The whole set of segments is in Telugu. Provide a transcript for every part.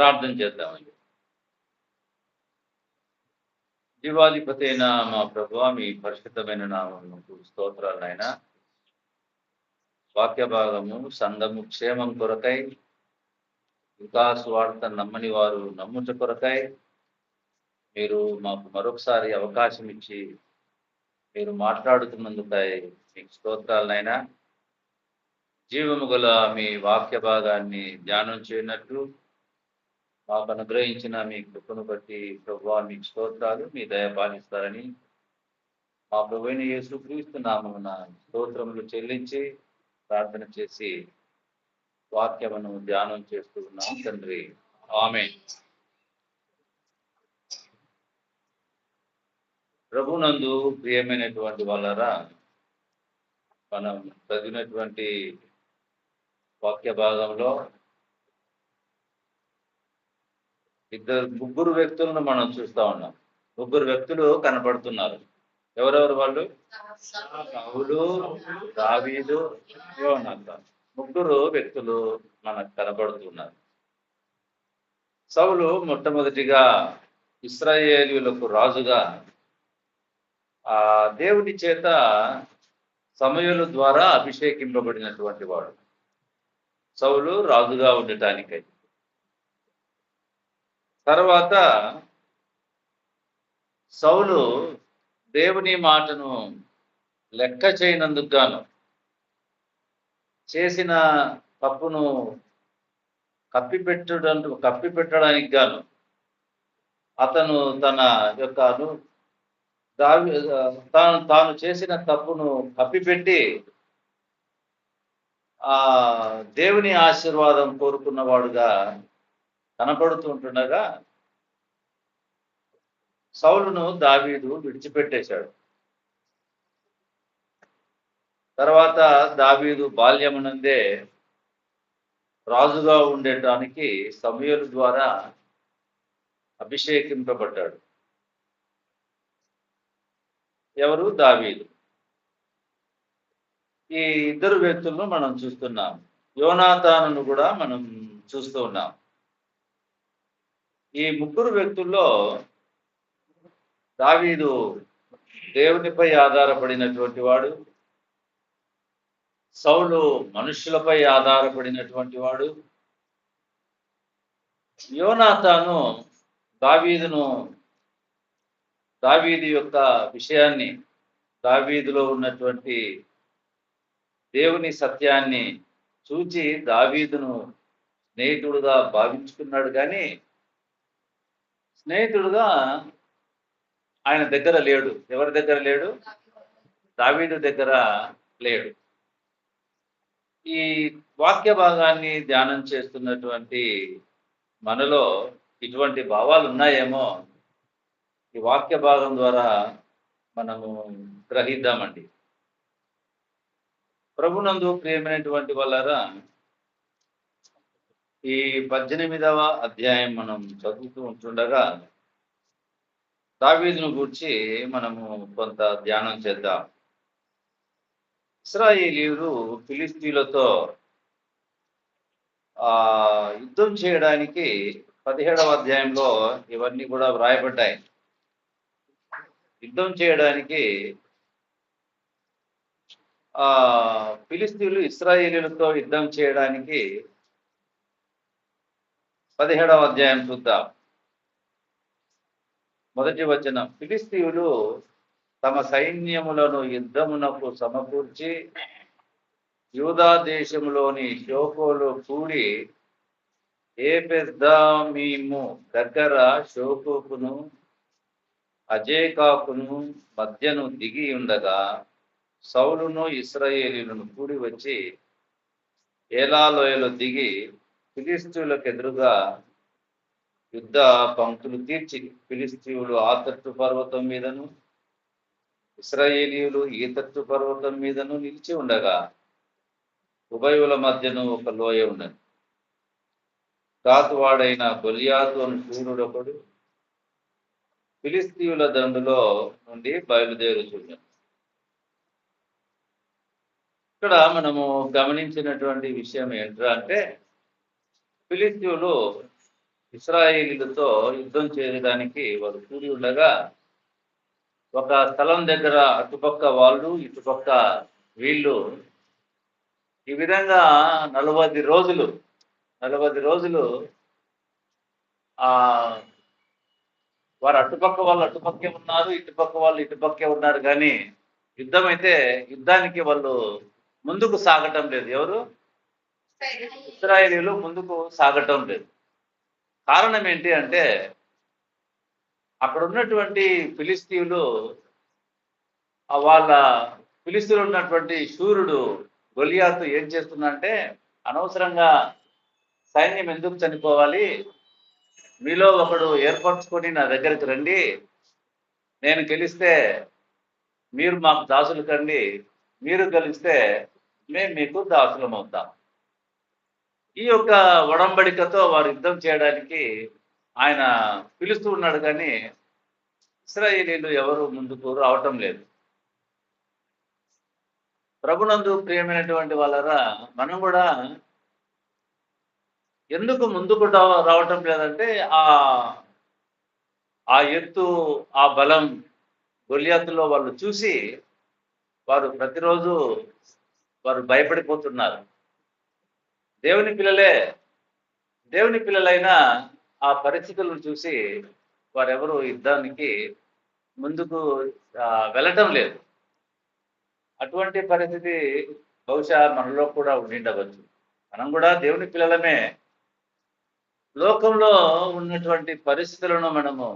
ప్రార్థన చేద్దామండి. జీవాధిపతి అయిన మా ప్రభువా, మీ పరిశుద్ధమైన నామమునకు స్తోత్రాలు నాయనా. వాక్య భాగము సంఘము క్షేమం కొరకై, ఇంకా సువార్త నమ్మని వారు నమ్ముట కొరకై మీరు మాకు మరొకసారి అవకాశం ఇచ్చి మీరు మాట్లాడుతున్నందుకై మీకు స్తోత్రాలు నాయనా. జీవము గల మీ వాక్య భాగాన్ని ధ్యానం చేయనట్లు మాకు అనుగ్రహించిన మీ కృపను బట్టి ప్రభువా మీకు స్తోత్రాలు, మీ దయ పాలిస్తారని మా ప్రభువైన యేసుక్రీస్తు నామమున స్తోత్రములు చెల్లించి ప్రార్థన చేసి వాక్యమును ధ్యానం చేస్తూ ఉన్నాం తండ్రి. ఆమేన్. ప్రభునందు ప్రియమైనటువంటి వాళ్ళరా, మనం చదివినటువంటి వాక్య భాగంలో ముగ్గురు వ్యక్తులను మనం చూస్తా ఉన్నాం. ముగ్గురు వ్యక్తులు కనపడుతున్నారు. ఎవరెవరు వాళ్ళు? సౌలు, దావీదు, యోనాతాను. ముగ్గురు వ్యక్తులు మనకు కనపడుతున్నారు. సౌలు మొట్టమొదటిగా ఇశ్రాయేలీయులకు రాజుగా దేవుని చేత సమూయేలు ద్వారా అభిషేకింపబడినటువంటి వాడు. సౌలు రాజుగా ఉండటానికై. తర్వాత సౌలు దేవుని మాటను లెక్క చేయనందుకు గాను, చేసిన తప్పును కప్పిపెట్టడానికి గాను అతను తన యొక్క తాను చేసిన తప్పును కప్పిపెట్టి దేవుని ఆశీర్వాదం కోరుకున్నవాడుగా కనపడుతుంటుండగా సౌలును దావీదు విడిచిపెట్టేశాడు. తర్వాత దావీదు బాల్యమునందే రాజుగా ఉండటానికి సమూయేలు ద్వారా అభిషేకింపబడ్డాడు. ఎవరు? దావీదు. ఈ ఇద్దరు వ్యక్తులను మనం చూస్తున్నాం. యోనాతానును కూడా మనం చూస్తూ ఉన్నాం. ఈ ముగ్గురు వ్యక్తుల్లో దావీదు దేవునిపై ఆధారపడినటువంటి వాడు, సౌలు మనుషులపై ఆధారపడినటువంటి వాడు, యోనాతాను దావీదు యొక్క విషయాన్ని, దావీదులో ఉన్నటువంటి దేవుని సత్యాన్ని చూచి దావీదును స్నేహితుడుగా భావించుకున్నాడు. కానీ స్నేహితుడుగా ఆయన దగ్గర లేడు. ఎవరి దగ్గర లేడు? దావీదు దగ్గర లేడు. ఈ వాక్య భాగాన్ని ధ్యానం చేస్తున్నటువంటి మనలో ఇటువంటి భావాలు ఉన్నాయేమో ఈ వాక్య భాగం ద్వారా మనము గ్రహిద్దామండి. ప్రభునందు ప్రియమైనటువంటి వాళ్ళారా, ఈ 18వ అధ్యాయం మనం చదువుతూ ఉంటుండగా దావీదును గూర్చి మనము కొంత ధ్యానం చేద్దాం. ఇశ్రాయేలీయులు ఫిలిష్తీయులతో యుద్ధం చేయడానికి 17వ అధ్యాయంలో ఇవన్నీ కూడా వ్రాయబడ్డాయి. యుద్ధం చేయడానికి ఫిలిష్తీయులు ఇశ్రాయేలీయులతో యుద్ధం చేయడానికి 17వ అధ్యాయం చూద్దాం. మొదటి వచనం, ఫిలిష్తీయులు తమ సైన్యములను యుద్ధమునకు సమకూర్చి యూదా దేశములోని షోకోలో కూడి ఏపెద్దామీము దగ్గర షోకోకును అజేకాకును మధ్యను దిగి ఉండగా సౌలును ఇశ్రాయేలీయులను కూడి వచ్చి ఏలా లోయలో దిగి ఫిలిష్తీయులకు ఎదురుగా యుద్ధ పంక్తులు తీర్చి ఫిలిష్తీయులు ఆ తట్టు పర్వతం మీదను ఇశ్రాయేలీయులు ఈ తట్టు పర్వతం మీదను నిలిచి ఉండగా ఉభయుల మధ్యను ఒక లోయ ఉన్నది. గాతువాడైన గొలియాతు అను శూరుడొకడు ఫిలిష్తీయుల దండులో నుండి బయలుదేరుచున్నాడు. ఇక్కడ మనము గమనించినటువంటి విషయం ఏంటంటే, ఫిలిష్తీయులు ఇశ్రాయేలీలతో యుద్ధం చేయడానికి వారు కూడి ఉండగా ఒక స్థలం దగ్గర అటుపక్క వాళ్ళు ఇటుపక్క వీళ్ళు ఈ విధంగా 40 రోజులు ఆ వారు అటుపక్క వాళ్ళు అటుపక్కే ఉన్నారు, ఇటుపక్క వాళ్ళు ఇటుపక్కే ఉన్నారు. కానీ యుద్ధానికి వాళ్ళు ముందుకు సాగటం లేదు. ఎవరు? ఇశ్రాయేలీలు ముందుకు సాగటం లేదు. కారణం ఏంటి అంటే అక్కడ ఉన్నటువంటి ఫిలిస్తీయులు ఫిలిస్తీయులు ఉన్నటువంటి శూరుడు గొలియాతు ఏం చేస్తుందంటే, అనవసరంగా సైన్యం ఎందుకు చనిపోవాలి, మీలో ఒకడు ఏర్పరచుకొని నా దగ్గరికి రండి, నేను గెలిస్తే మీరు మాకు దాసులు కండి, మీరు గెలిస్తే మేము మీకు దాసులం అవుతాం. ఈ యొక్క ఒడంబడికతో వారు యుద్ధం చేయడానికి ఆయన పిలుస్తూ ఉన్నాడు. కానీ ఇశ్రాయేలీలు ఎవరు ముందుకు రావటం లేదు. ప్రభునందు ప్రియమైనటువంటి వాళ్ళరా, మనం కూడా ఎందుకు ముందుకు రావటం లేదంటే ఆ ఎత్తు, ఆ బలం గొలియాతులో వాళ్ళు చూసి వారు ప్రతిరోజు భయపడిపోతున్నారు. దేవుని పిల్లలైనా ఆ పరిస్థితులను చూసి వారెవరు యుద్ధానికి ముందుకు వెళ్ళటం లేదు. అటువంటి పరిస్థితి బహుశా మనలో కూడా ఉండిండవచ్చు. మనం కూడా దేవుని పిల్లలమే. లోకంలో ఉన్నటువంటి పరిస్థితులను మనము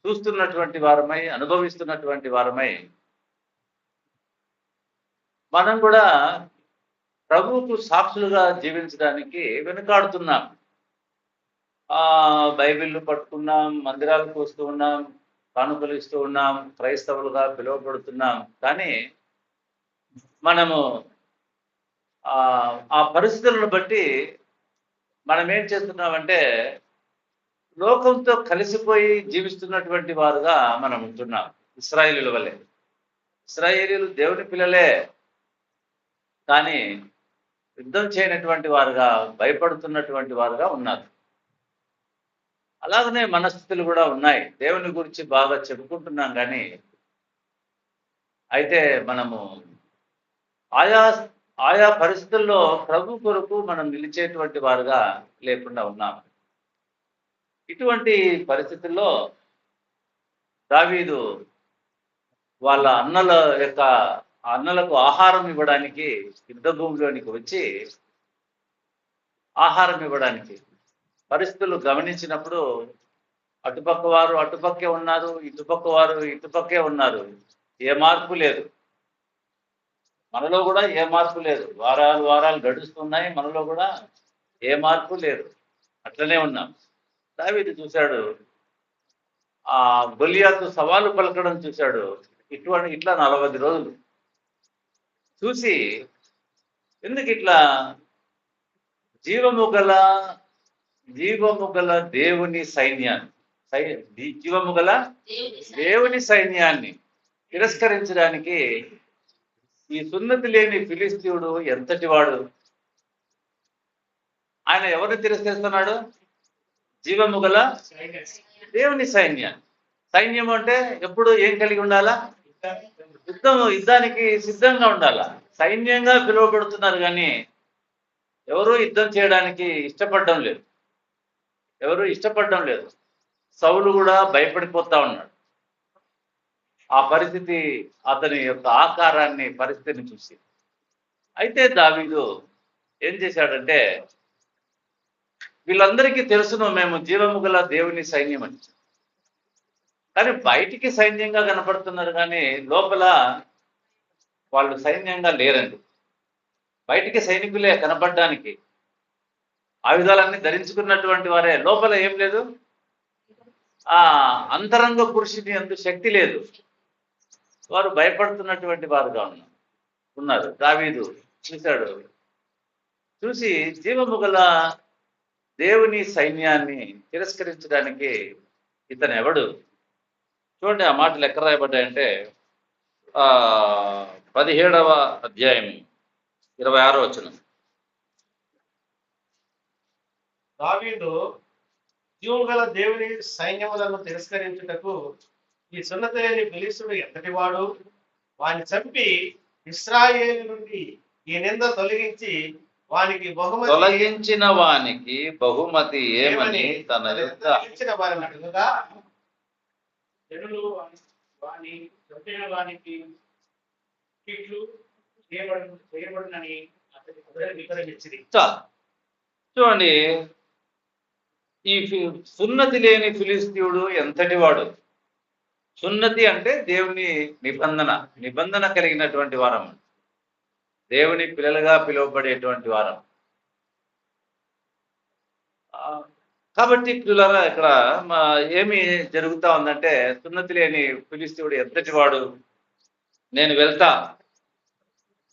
చూస్తున్నటువంటి వారమై, అనుభవిస్తున్నటువంటి వారమై, మనం కూడా ప్రభువుకు సాక్షులుగా జీవించడానికి వెనుకాడుతున్నాం. బైబిళ్ళు పట్టుకున్నాం, మందిరాలకు వస్తూ ఉన్నాం, కానుకలు ఇస్తూ ఉన్నాం, క్రైస్తవులుగా పిలువబడుతున్నాం. కానీ మనము ఆ పరిస్థితులను బట్టి మనం ఏం చేస్తున్నామంటే లోకంతో కలిసిపోయి జీవిస్తున్నటువంటి వారుగా మనం ఉంటున్నాం. ఇశ్రాయేలీల వలె. ఇశ్రాయేలీలు దేవుని పిల్లలే, కానీ యుద్ధం చేయనటువంటి వారుగా, భయపడుతున్నటువంటి వారుగా ఉన్నారు. అలాగనే మనస్థితులు కూడా ఉన్నాయి. దేవుని గురించి బాగా చెప్పుకుంటున్నాం, కానీ అయితే మనము ఆయా పరిస్థితుల్లో ప్రభు కొరకు మనం నిలిచేటువంటి వారుగా లేకుండా ఉన్నాం. ఇటువంటి పరిస్థితుల్లో దావీదు వాళ్ళ అన్నలకు ఆహారం ఇవ్వడానికి యుద్ధ భూమిలోనికి వచ్చి ఆహారం ఇవ్వడానికి పరిస్థితులు గమనించినప్పుడు అటుపక్క వారు అటుపక్కే ఉన్నారు, ఇటుపక్క వారు ఇటుపక్కే ఉన్నారు. ఏ మార్పు లేదు. మనలో కూడా ఏ మార్పు లేదు. వారాలు గడుస్తున్నాయి, మనలో కూడా ఏ మార్పు లేదు. అట్లనే ఉన్నాం. దావీదు చూశాడు, ఆ గొలియాతు సవాలు పలకడం చూశాడు. ఇట్లా 40 రోజులు చూసి, ఎందుకు ఇట్లా జీవము గల దేవుని సైన్యాన్ని తిరస్కరించడానికి ఈ సున్నతి లేని ఫిలిస్తీయుడు ఎంతటి వాడు? ఆయన ఎవరిని తిరస్కరిస్తున్నాడు? జీవము గల దేవుని సైన్యం అంటే ఎప్పుడు ఏం కలిగి ఉండాలా? యుద్ధానికి సిద్ధంగా ఉండాలా. సైన్యంగా పిలువబడుతున్నారు, కానీ ఎవరూ యుద్ధం చేయడానికి ఇష్టపడడం లేదు. సౌలు కూడా భయపడిపోతా ఉన్నాడు. ఆ పరిస్థితి, అతని యొక్క పరిస్థితిని చూసి. అయితే దావీదు ఏం చేశాడంటే, వీళ్ళందరికీ తెలుసును మేము జీవము గల దేవుని సైన్యం అని. కానీ బయటికి సైన్యంగా కనపడుతున్నారు, కానీ లోపల వాళ్ళు సైన్యంగా లేరండి. బయటికి సైనికులే కనపడడానికి, ఆయుధాలన్నీ ధరించుకున్నటువంటి వారే, లోపల ఏం లేదు. అంతరంగ పురుషుని అందు శక్తి లేదు. వారు భయపడుతున్నటువంటి వారుగా ఉన్నారు. దావీదు చూసి జీవము గల దేవుని సైన్యాన్ని తిరస్కరించడానికి ఇతను ఎవడు? చూడండి, ఆ మాటలు ఎక్కడ రాయబడ్డాయంటే 17వ అధ్యాయం 26వ వచనం. దావీదు జీవము గల దేవుని సైన్యములను తిరస్కరించుటకు ఈ సున్నతి లేని ఫిలిష్తీయుడు ఎంతటి వాడు? వాని చంపి ఇశ్రాయేలు నుండి ఈ నింద తొలగించి వానికి బహుమతి తొలగించిన వానికి బహుమతి ఏమని తన యొక్క ఇచ్చిన వారిని అడుగుగా, జనులు వాని చంపిన వానికి కీట్లు చేయబడునని అతని వివరించింది. చాలు. చూడండి, ఈ సున్నతి లేని ఫిలిస్తీయుడు ఎంతటి వాడు? సున్నతి అంటే దేవుని నిబంధన కలిగినటువంటి వారం, దేవుని పిల్లలుగా పిలువబడేటువంటి వారం. కాబట్టి పిల్లరా, ఇక్కడ ఏమి జరుగుతా ఉందంటే, సున్నతి లేని ఫిలిస్తీయుడు ఎంతటి వాడు, నేను వెళ్తా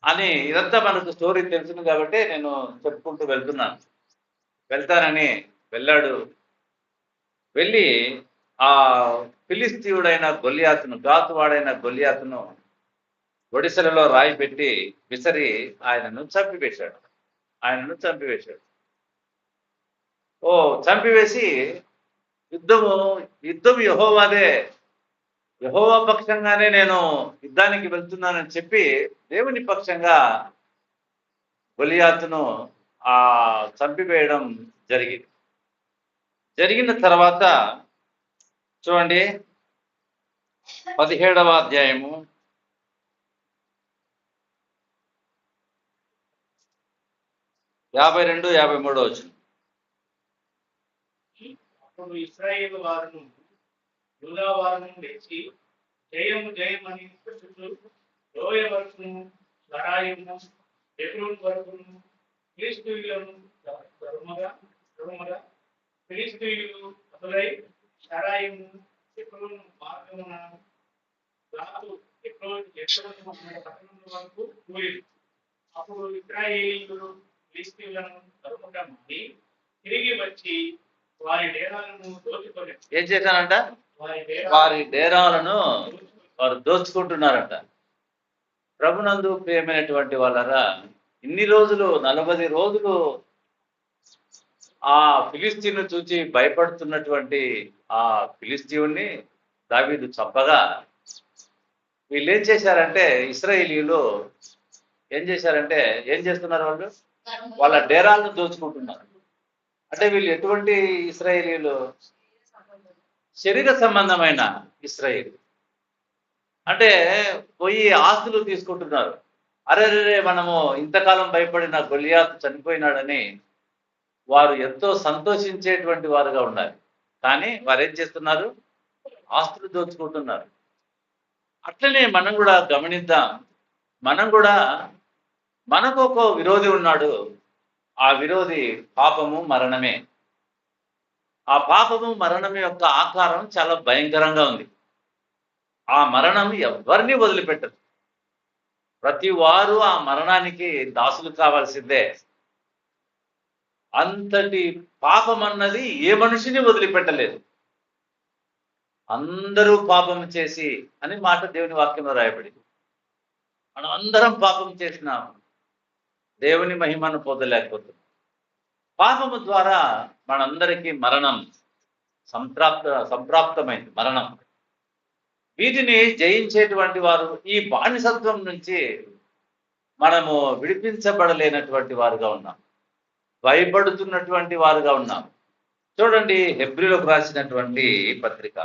అని, ఇదంతా మనకు స్టోరీ తెలుసును కాబట్టి నేను చెప్పుకుంటూ వెళ్తానని వెళ్ళాడు. వెళ్ళి ఆ ఫిలిస్తీయుడైన గొల్లియాతును, గాతువాడైన గొల్లియాతును ఒడిశలలో రాయి పెట్టి విసరి ఆయనను చంపివేశాడు. చంపివేసి యుద్ధం యెహోవాదే, యెహోవా పక్షంగానే నేను యుద్ధానికి వెళ్తున్నానని చెప్పి దేవుని పక్షంగా గొలియాతును చంపివేయడం జరిగిన తర్వాత చూడండి, 17వ అధ్యాయము 52, 53 వచనం. అప్పుడు ఇశ్రాయేలు వారును యూదా వారును లేచి జయము జయమని చుట్టూ లోయ వరకును లడాయిము ఎక్రోను వరకును ఫిలిష్తీయులను తరుమగా ఫిలిష్తీయులు అదులై షరాయిము ఎక్రోను మార్గమున గాతు ఎక్రోను పట్టణం వరకు కూలిరు. అప్పుడు ఇశ్రాయేలీయులు ఫిలిష్తీయులను తరుముగా మారి తిరిగి వచ్చి వారి డేరాలను దోచుకొని ఏం చేశానంట? వారి డేరాలను వారు దోచుకుంటున్నారంట. ప్రభునందు ప్రియమైనటువంటి వాళ్ళరా, ఇన్ని రోజులు 40 రోజులు ఆ ఫిలిస్తీను చూచి భయపడుతున్నటువంటి ఆ ఫిలిస్తీయుణ్ణి దావీదు చంపగా, వీళ్ళు ఏం చేశారంటే, ఇశ్రాయేలీయులు ఏం చేశారంటే, ఏం చేస్తున్నారు? వాళ్ళు వాళ్ళ డేరాలను దోచుకుంటున్నారు. అంటే వీళ్ళు ఎటువంటి ఇశ్రాయేలీయులు? శరీర సంబంధమైన ఇశ్రాయేలు. అంటే పోయి ఆస్తులు తీసుకుంటున్నారు. అరే మనము ఇంతకాలం భయపడిన గొలియాతు చనిపోయినాడని వారు ఎంతో సంతోషించేటువంటి వారుగా ఉన్నారు. కానీ వారు ఏం చేస్తున్నారు? ఆస్తులు దోచుకుంటున్నారు. అట్లనే మనం కూడా గమనిద్దాం. మనకు ఒక విరోధి ఉన్నాడు. ఆ విరోధి పాపము, మరణమే. ఆ పాపము, మరణం యొక్క ఆకారం చాలా భయంకరంగా ఉంది. ఆ మరణం ఎవరిని వదిలిపెట్టదు. ప్రతి వారు ఆ మరణానికి దాసులు కావాల్సిందే. అంతటి పాపం అన్నది ఏ మనిషిని వదిలిపెట్టలేదు. అందరూ పాపం చేసి అని మాట దేవుని వాక్యంలో రాయబడింది. మనం అందరం పాపం చేసినాము, దేవుని మహిమను పొందలేకపోతున్నాం. పాపము ద్వారా మనందరికీ మరణం సంప్రాప్తమైంది. మరణం. వీటిని జయించేటువంటి వారు ఈ బానిసత్వం నుంచి మనము విడిపించబడలేనటువంటి వారుగా ఉన్నాం, భయపడుతున్నటువంటి వారుగా ఉన్నాం. చూడండి, హెబ్రీలకు రాసినటువంటి పత్రిక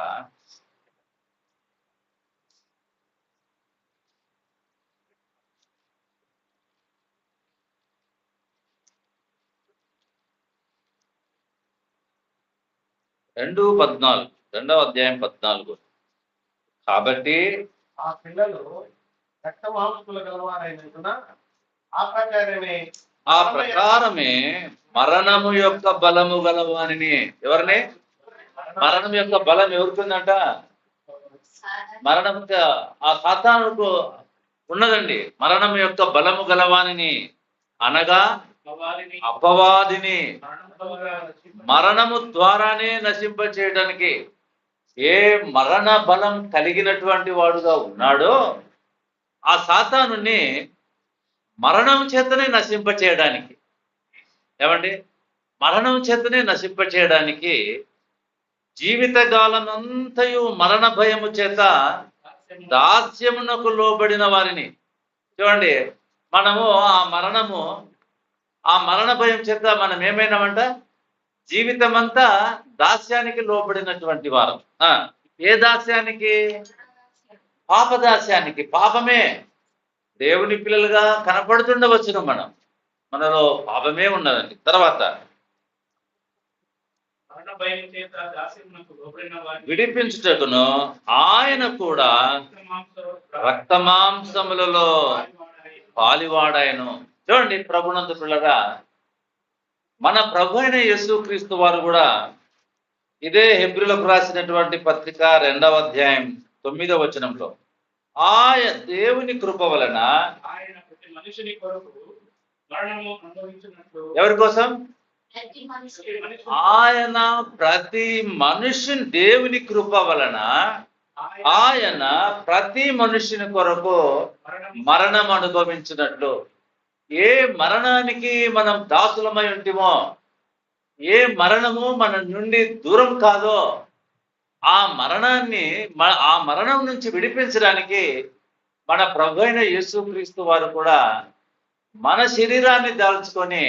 2:14, 2వ అధ్యాయం 14. కాబట్టి ఆ పిల్లలు రక్త మాంసములు గలవారైనందున ఆ ప్రకారమే మరణము యొక్క బలము గలవానిని. ఎవరిని? మరణం యొక్క బలం ఎవరికిందంట? మరణం ఆ సాతానుకు ఉన్నదండి. మరణం యొక్క బలము గలవానిని అనగా అపవాదిని మరణము ద్వారానే నశింప చేయడానికి. ఏ మరణ బలం కలిగినటువంటి వాడుగా ఉన్నాడో ఆ సాతానుని మరణం చేతనే నశింప చేయడానికి. ఏమండి? మరణం చేతనే నశింప చేయడానికి జీవితకాలమంతయు మరణ భయము చేత దాస్యమునకు లోబడిన వారిని. చూడండి, మనము ఆ మరణ భయం చేత మనం ఏమైనామంట? జీవితమంతా దాస్యానికి లోబడినటువంటి వారం. ఏ దాస్యానికి? పాపదాస్యానికి. పాపమే. దేవుని పిల్లలుగా కనపడుతుండవచ్చును, మనలో పాపమే ఉన్నదండి. తర్వాత మరణ భయం చేత దాస్యమునకు లోబడిన వారిని విడిపించుటకును ఆయన కూడా రక్తమాంసములలో పాలివాడాయను. చూడండి ప్రభునందు పిల్లగా, మన ప్రభు అయిన యేసుక్రీస్తు వారు కూడా ఇదే హెబ్రీలకు రాసినటువంటి పత్రిక 2వ అధ్యాయం 9వ వచనంలో దేవుని కృప వలన ఆయన ప్రతి మనుషుని కొరకు మరణము అనుభవించినట్లు. ఎవరి కోసం? ఆయన ప్రతి మనుషుని, దేవుని కృప వలన ఆయన ప్రతి మనుషుని కొరకు మరణం అనుభవించినట్లు. ఏ మరణానికి మనం దాసులమై ఉంటిమో, ఏ మరణము మన నుండి దూరం కాదో, ఆ మరణం నుంచి విడిపించడానికి మన ప్రభు అయిన యేసుక్రీస్తు వారు కూడా మన శరీరాన్ని దాల్చుకొని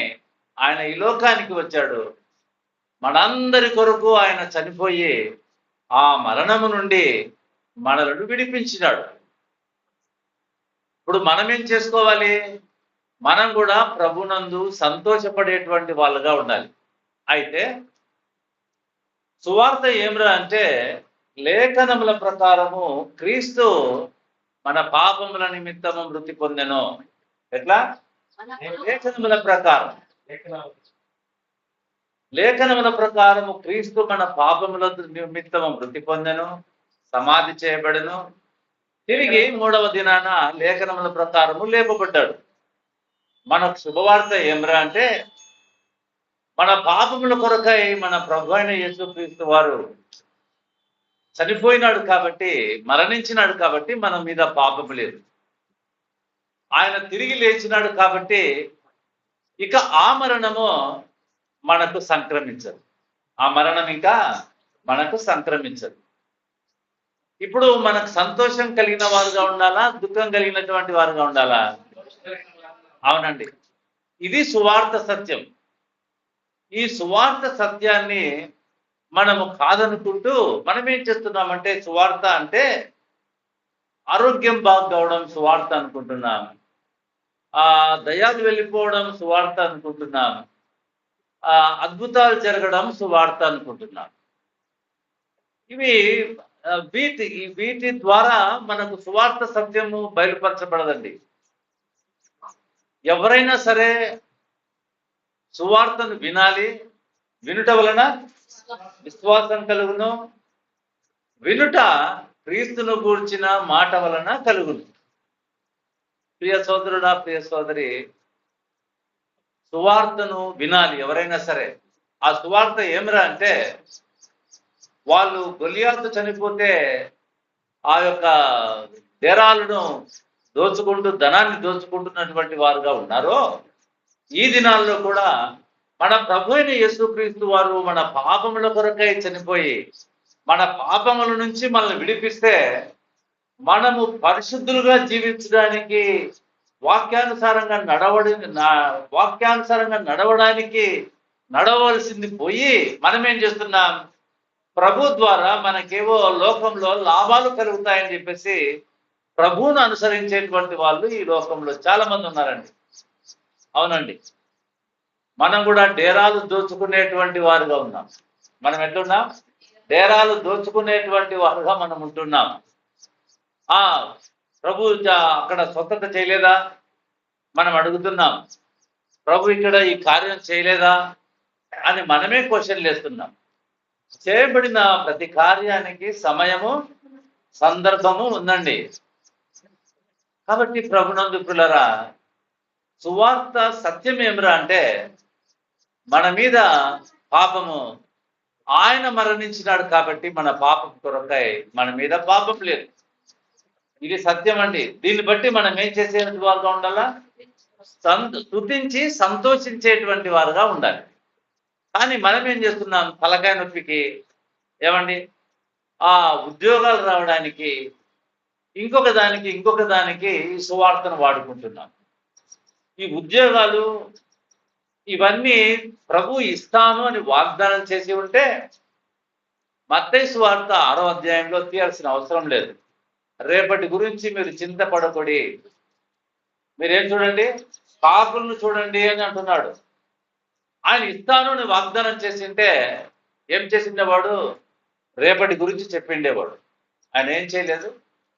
ఆయన ఈ లోకానికి వచ్చాడు. మనందరి కొరకు ఆయన చనిపోయి ఆ మరణము నుండి మనలను విడిపించినాడు. ఇప్పుడు మనం ఏం చేసుకోవాలి? మనం కూడా ప్రభునందు సంతోషపడేటువంటి వాళ్ళుగా ఉండాలి. అయితే సువార్త ఏమిరా అంటే, లేఖనముల ప్రకారము క్రీస్తు మన పాపముల నిమిత్తము మృతి పొందెను. ఎట్లా? లేఖనముల ప్రకారం. లేఖనముల ప్రకారము క్రీస్తు మన పాపముల నిమిత్తము మృతి పొందెను, సమాధి చేయబడెను, తిరిగి 3వ దినాన లేఖనముల ప్రకారము లేపబడ్డాడు. మనకు శుభవార్త ఏమిరా అంటే, మన పాపముల కొరకై మన ప్రభు అయిన యేసుక్రీస్తు వారు చనిపోయినాడు కాబట్టి, మరణించినాడు కాబట్టి మన మీద పాపము లేదు. ఆయన తిరిగి లేచినాడు కాబట్టి ఇక ఆ మరణము మనకు సంక్రమించదు. ఆ మరణం ఇంకా మనకు సంక్రమించదు. ఇప్పుడు మనకు సంతోషం కలిగిన వారుగా ఉండాలా, దుఃఖం కలిగినటువంటి వారుగా ఉండాలా? అవునండి, ఇది సువార్త సత్యం. ఈ సువార్త సత్యాన్ని మనము కాదనుకుంటూ మనం ఏం చేస్తున్నామంటే, సువార్త అంటే ఆరోగ్యం బాగు కావడం సువార్త అనుకుంటున్నాం, దయాలు వెళ్ళిపోవడం సువార్త అనుకుంటున్నాం, అద్భుతాలు జరగడం సువార్త అనుకుంటున్నాం. వీటి ద్వారా మనకు సువార్త సత్యము బయలుపరచబడదండి. ఎవరైనా సరే సువార్తను వినాలి. వినుట వలన విశ్వాసం కలుగును, వినుట క్రీస్తును గూర్చిన మాట వలన కలుగును. ప్రియ సోదరుడా, ప్రియ సోదరి, సువార్తను వినాలి ఎవరైనా సరే. ఆ సువార్త ఏమిరా అంటే, వాళ్ళు గొలియాతు చనిపోతే ఆ యొక్క డేరాలను దోచుకుంటూ ధనాన్ని దోచుకుంటున్నటువంటి వారుగా ఉన్నారో, ఈ దినాల్లో కూడా మన ప్రభు అయిన యేసుక్రీస్తు వారు మన పాపముల కొరకై చనిపోయి మన పాపముల నుంచి మనల్ని విడిపిస్తే మనము పరిశుద్ధులుగా జీవించడానికి, వాక్యానుసారంగా నడవడానికి నడవలసింది పోయి మనం ఏం చేస్తున్నాం? ప్రభు ద్వారా మనకేవో లోకంలో లాభాలు కలుగుతాయని చెప్పేసి ప్రభువును అనుసరించేటువంటి వాళ్ళు ఈ లోకంలో చాలా మంది ఉన్నారండి. అవునండి, మనం కూడా డేరాలు దోచుకునేటువంటి వారుగా ఉన్నాం. మనం ఎట్లున్నాం? డేరాలు దోచుకునేటువంటి వారుగా మనం ఉంటున్నాం. ప్రభు అక్కడ స్వస్థత చేయలేదా మనం అడుగుతున్నాం. ప్రభు ఇక్కడ ఈ కార్యం చేయలేదా అని మనమే క్వశ్చన్లు వేస్తున్నాం. చేయబడిన ప్రతి కార్యానికి సమయము, సందర్భము ఉందండి. కాబట్టి ప్రభునందు పిల్లరా, సువార్త సత్యం ఏమిరా అంటే, మన మీద పాపము ఆయన మరణించినాడు కాబట్టి మన పాపం కొరకై మన మీద పాపం లేదు. ఇది సత్యం అండి. దీన్ని బట్టి మనం ఏం చేసేటువంటి వారుగా ఉండాలా? స్తుతించి సంతోషించేటువంటి వారుగా ఉండాలి. కానీ మనం ఏం చేస్తున్నాం? తలకాయ నొప్పికి ఏమండి ఆ ఉద్యోగాలు రావడానికి ఇంకొక దానికి ఈ సువార్తను వాడుకుంటున్నాం. ఈ ఉద్యోగాలు ఇవన్నీ ప్రభు ఇస్తాను అని వాగ్దానం చేసి ఉంటే మత్తయి సువార్త 6వ అధ్యాయంలో తీయాల్సిన అవసరం లేదు. రేపటి గురించి మీరు చింతపడకూడి, మీరేం చూడండి, కాకులను చూడండి అని అంటున్నాడు. ఆయన ఇస్తాను అని వాగ్దానం చేసింటే ఏం చేసిండేవాడు? రేపటి గురించి చెప్పిండేవాడు. ఆయన ఏం చేయలేదు.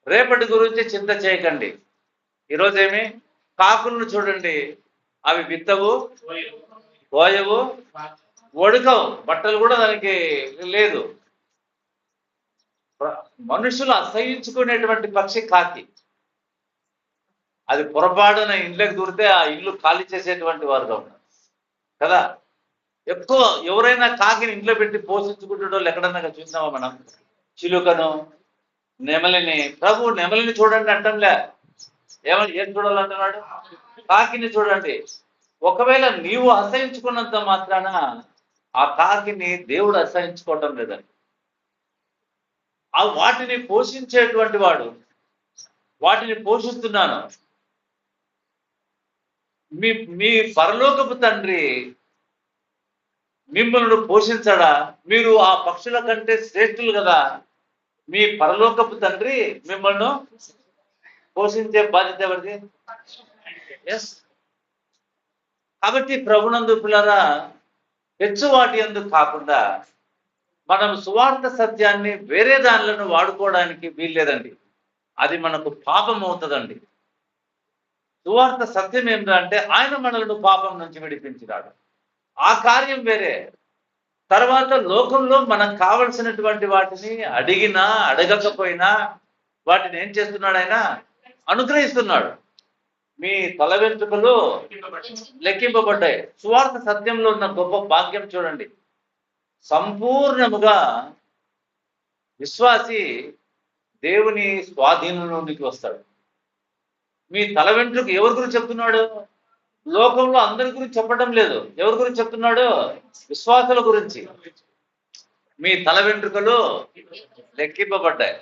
రేపటి గురించి చింత చేయకండి. ఈరోజు ఏమి, కాకులను చూడండి, అవి విత్తవు, కోయవు, వడుకవు, బట్టలు కూడా దానికి లేదు. మనుషులు అసహించుకునేటువంటి పక్షి కాకి. అది పొరపాటున ఇంట్లోకి దూరితే ఆ ఇల్లు ఖాళీ చేసేటువంటి వారుగా ఉన్నారు కదా. ఎక్కువ ఎవరైనా కాకిని ఇంట్లో పెట్టి పోషించుకుంటాడో ఎక్కడన్నా చూసినావా మనం? చిలుకను, నెమలిని. ప్రభు నెమలిని చూడండి అంటంలే, ఏం చూడాలంటున్నాడు? కాకిని చూడండి. ఒకవేళ నీవు అసహించుకున్నంత మాత్రాన ఆ కాకిని దేవుడు అసహించుకోవటం లేదని. ఆ వాటిని పోషించేటువంటి వాడు, వాటిని పోషిస్తున్నాను. మీ పరలోకపు తండ్రి మిమ్మల్ని పోషించడా? మీరు ఆ పక్షుల కంటే శ్రేష్ఠులు కదా. మీ పరలోకపు తండ్రి మిమ్మల్ని పోషించే బాధ్యత ఎవరిది? ఎస్. కాబట్టి ప్రభునందు పిల్లరా, హెచ్చు వాటి ఎందుకు కాకుండా మనం సువార్త సత్యాన్ని వేరే దానిలను వాడుకోవడానికి వీల్లేదండి. అది మనకు పాపం అవుతుందండి. సువార్త సత్యం ఏమిటంటే ఆయన మనల్ని పాపం నుంచి విడిపించినాడు. ఆ కార్యం వేరే. తర్వాత లోకంలో మనకు కావలసినటువంటి వాటిని అడిగినా అడగకపోయినా వాటిని ఏం చేస్తున్నాడు? ఆయన అనుగ్రహిస్తున్నాడు. మీ తల వెంట్రుకలు లెక్కింపబడ్డాయి. సువార్త సత్యంలో ఉన్న గొప్ప భాగ్యం చూడండి. సంపూర్ణముగా విశ్వాసి దేవుని స్వాధీనంలోనికి వస్తాడు. మీ తల వెంట్రుక ఎవరి గురించి చెప్తున్నాడు? లోకంలో అందరి గురించి చెప్పడం లేదు. ఎవరి గురించి చెప్తున్నాడు? విశ్వాసుల గురించి. మీ తల వెంట్రుకలు లెక్కింపబడ్డాయి.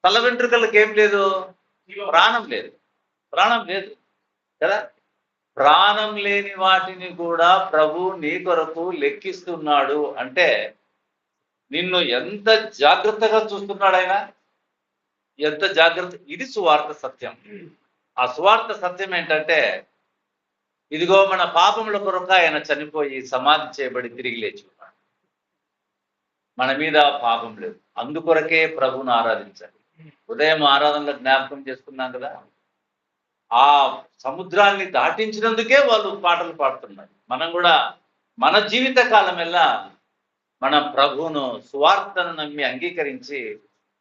తల వెంట్రుకలకు ఏం లేదు? ప్రాణం లేదు. ప్రాణం లేదు కదా. ప్రాణం లేని వాటిని కూడా ప్రభు నీ కొరకు లెక్కిస్తున్నాడు. అంటే నిన్ను ఎంత జాగ్రత్తగా చూస్తున్నాడు ఆయన, ఎంత జాగ్రత్త. ఇది సువార్త సత్యం. ఆ సువార్త సత్యం ఏంటంటే, ఇదిగో మన పాపముల కొరకు ఆయన చనిపోయి సమాధి చేయబడి తిరిగి లేచి ఉన్నాడు. మన మీద పాపం లేదు. అందుకొరకే ప్రభువును ఆరాధించాలి. ఉదయం ఆరాధనలో జ్ఞాపకం చేసుకున్నాం కదా, ఆ సముద్రాన్ని దాటించినందుకే వాళ్ళు పాటలు పాడుతున్నారు. మనం కూడా మన జీవిత కాలం ఎల్లా మన ప్రభువును సువార్తను నమ్మి అంగీకరించి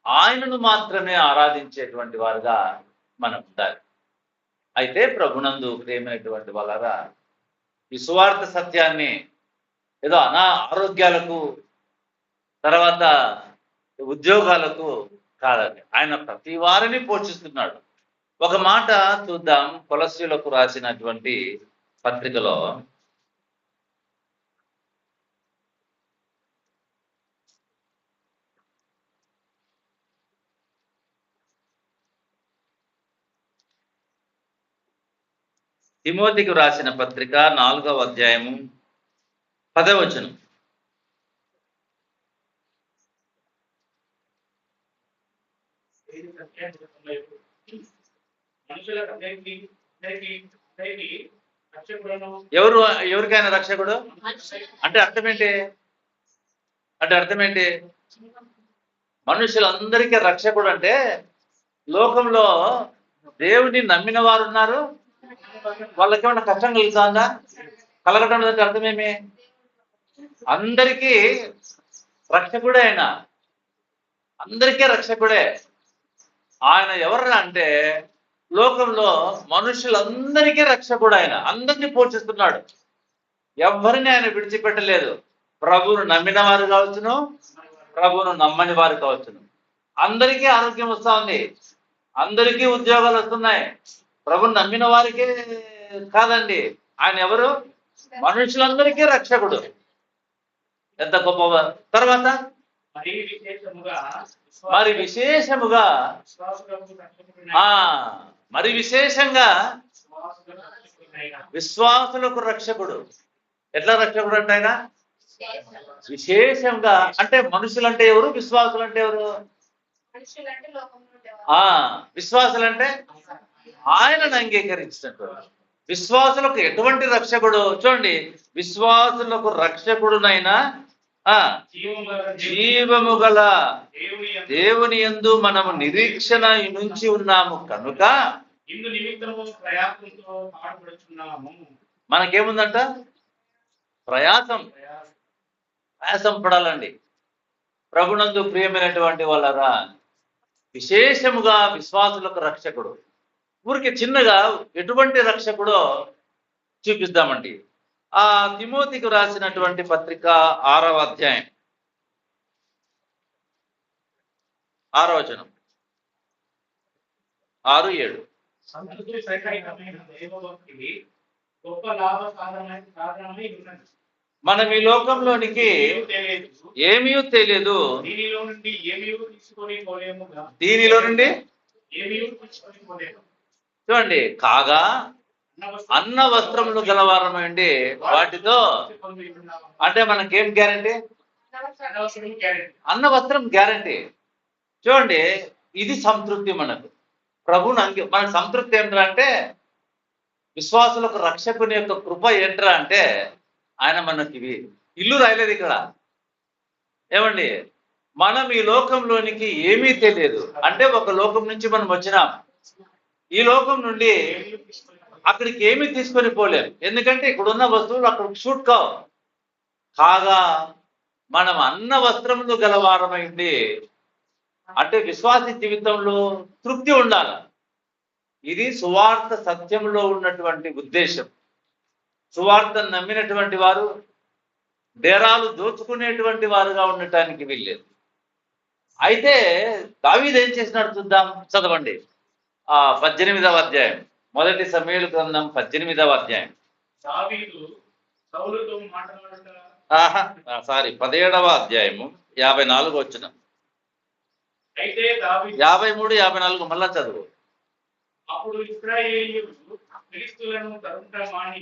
ఆయనను మాత్రమే ఆరాధించేటువంటి వారుగా మనం ఉండాలి. అయితే ప్రభునందు ప్రియమైనటువంటి వాళ్ళరా, ఈ సువార్త సత్యాన్ని ఏదో ఆరోగ్యాలకు తర్వాత ఉద్యోగాలకు కాదండి, ఆయన ప్రతి వారిని పోషిస్తున్నాడు. ఒక మాట చూద్దాం. కొలస్సీలకు రాసినటువంటి పత్రికలో తిమోతికి రాసిన పత్రిక 4వ అధ్యాయము 10వ వచనం. ఎవరికైనా రక్షకుడు అంటే అర్థం ఏంటి? మనుషులందరికీ రక్షకుడు అంటే లోకంలో దేవుని నమ్మిన వారు ఉన్నారు, వాళ్ళకి ఏమన్నా కష్టం కలుగుతుందా? కలగటం లేదంటే అర్థమేమి? అందరికీ రక్షకుడే ఆయన, అందరికీ రక్షకుడే ఆయన. ఎవరు అంటే లోకంలో మనుషులందరికీ రక్షకుడు ఆయన. అందరినీ పోషిస్తున్నాడు. ఎవరిని ఆయన విడిచిపెట్టలేదు. ప్రభువును నమ్మిన వారు కావచ్చును, ప్రభువును నమ్మని వారు కావచ్చును. అందరికీ ఆరోగ్యం వస్తూ ఉంది, అందరికీ ఉద్యోగాలు వస్తున్నాయి. ప్రభువును నమ్మిన వారికి కాదండి. ఆయన ఎవరు? మనుషులందరికీ రక్షకుడు. ఎంత గొప్ప. తర్వాత మరి విశేషముగా మరి విశేషముగా విశ్వాసులకు రక్షకుడైన మరి విశేషంగా విశ్వాసులకు రక్షకుడైన విశ్వాసులకు రక్షకుడు. ఎట్లా రక్షకుడు అంటే ఆయన విశేషంగా అంటే మనుషులంటే ఎవరు, విశ్వాసులంటే ఎవరు? విశ్వాసులంటే ఆయనను అంగీకరించినటువంటి విశ్వాసులకు ఎటువంటి రక్షకుడు చూడండి. విశ్వాసులకు రక్షకుడునైనా జీవము గల దేవుని యందు మనము నిరీక్షణ నుంచి ఉన్నాము కనుక ఇందు నిమిత్తము ప్రయాసంతో పాటుపడుచున్నాము. మనకేముందంట? ప్రయాసం పడాలండి. ప్రభునందు ప్రియమైనటువంటి వాళ్ళరా, విశేషముగా విశ్వాసులకు రక్షకుడు. ఊరికి చిన్నగా ఎటువంటి రక్షకుడో చూపిద్దామండి. ఆ తిమోతికి రాసినటువంటి పత్రిక 6వ అధ్యాయం 6వ వచనం 6-7. సంతృప్తి సహితమైన దైవభక్తి గొప్ప లాభ సాధనమై ఉన్నది. మనం ఈ లోకంలోనికి ఏమీ తెలియదు, దీనిలో నుండి ఏమీ తీసుకొని పోలేము. చూడండి, కాగా అన్న వస్త్రములు గలవారమండి వాటితో. అంటే మనకేం గ్యారంటీ? అన్న వస్త్రం గ్యారంటీ. చూడండి, ఇది సంతృప్తి మనకు. ప్రభుని మన సంతృప్తి ఏంట్రా అంటే, విశ్వాసులకు రక్షకుని యొక్క కృప ఏంట్రా అంటే, ఆయన మనకి ఇల్లు రాయలేదు ఇక్కడ. ఏమండి, మనం ఈ లోకంలోనికి ఏమీ తెలియదు అంటే, ఒక లోకం నుంచి మనం వచ్చినాం. ఈ లోకం నుండి అక్కడికి ఏమీ తీసుకొని పోలేం, ఎందుకంటే ఇక్కడున్న వస్తువులు అక్కడికి షూట్ కావు. కాగా మనం అన్న వస్త్రములు గలవారమైంది అంటే విశ్వాస జీవితంలో తృప్తి ఉండాలి. ఇది సువార్త సత్యంలో ఉన్నటువంటి ఉద్దేశం. సువార్తను నమ్మినటువంటి వారు డేరాలు దోచుకునేటువంటి వారుగా ఉండటానికి వీల్లేదు. అయితే దావీదు ఏం చేసినాడు చూద్దాం, చదవండి. 18వ అధ్యాయం, 1 సమూయేలు గ్రంథం 18వ అధ్యాయం. దావీదు సౌలుతో మాట్లాడుట 17వ అధ్యాయము 54 వచనం. అయితే దావీదు 53, 54 మళ్ళా చదువు. అప్పుడు ఇశ్రాయేలీయులు ఫిలిష్తీయులను తరుముట మాని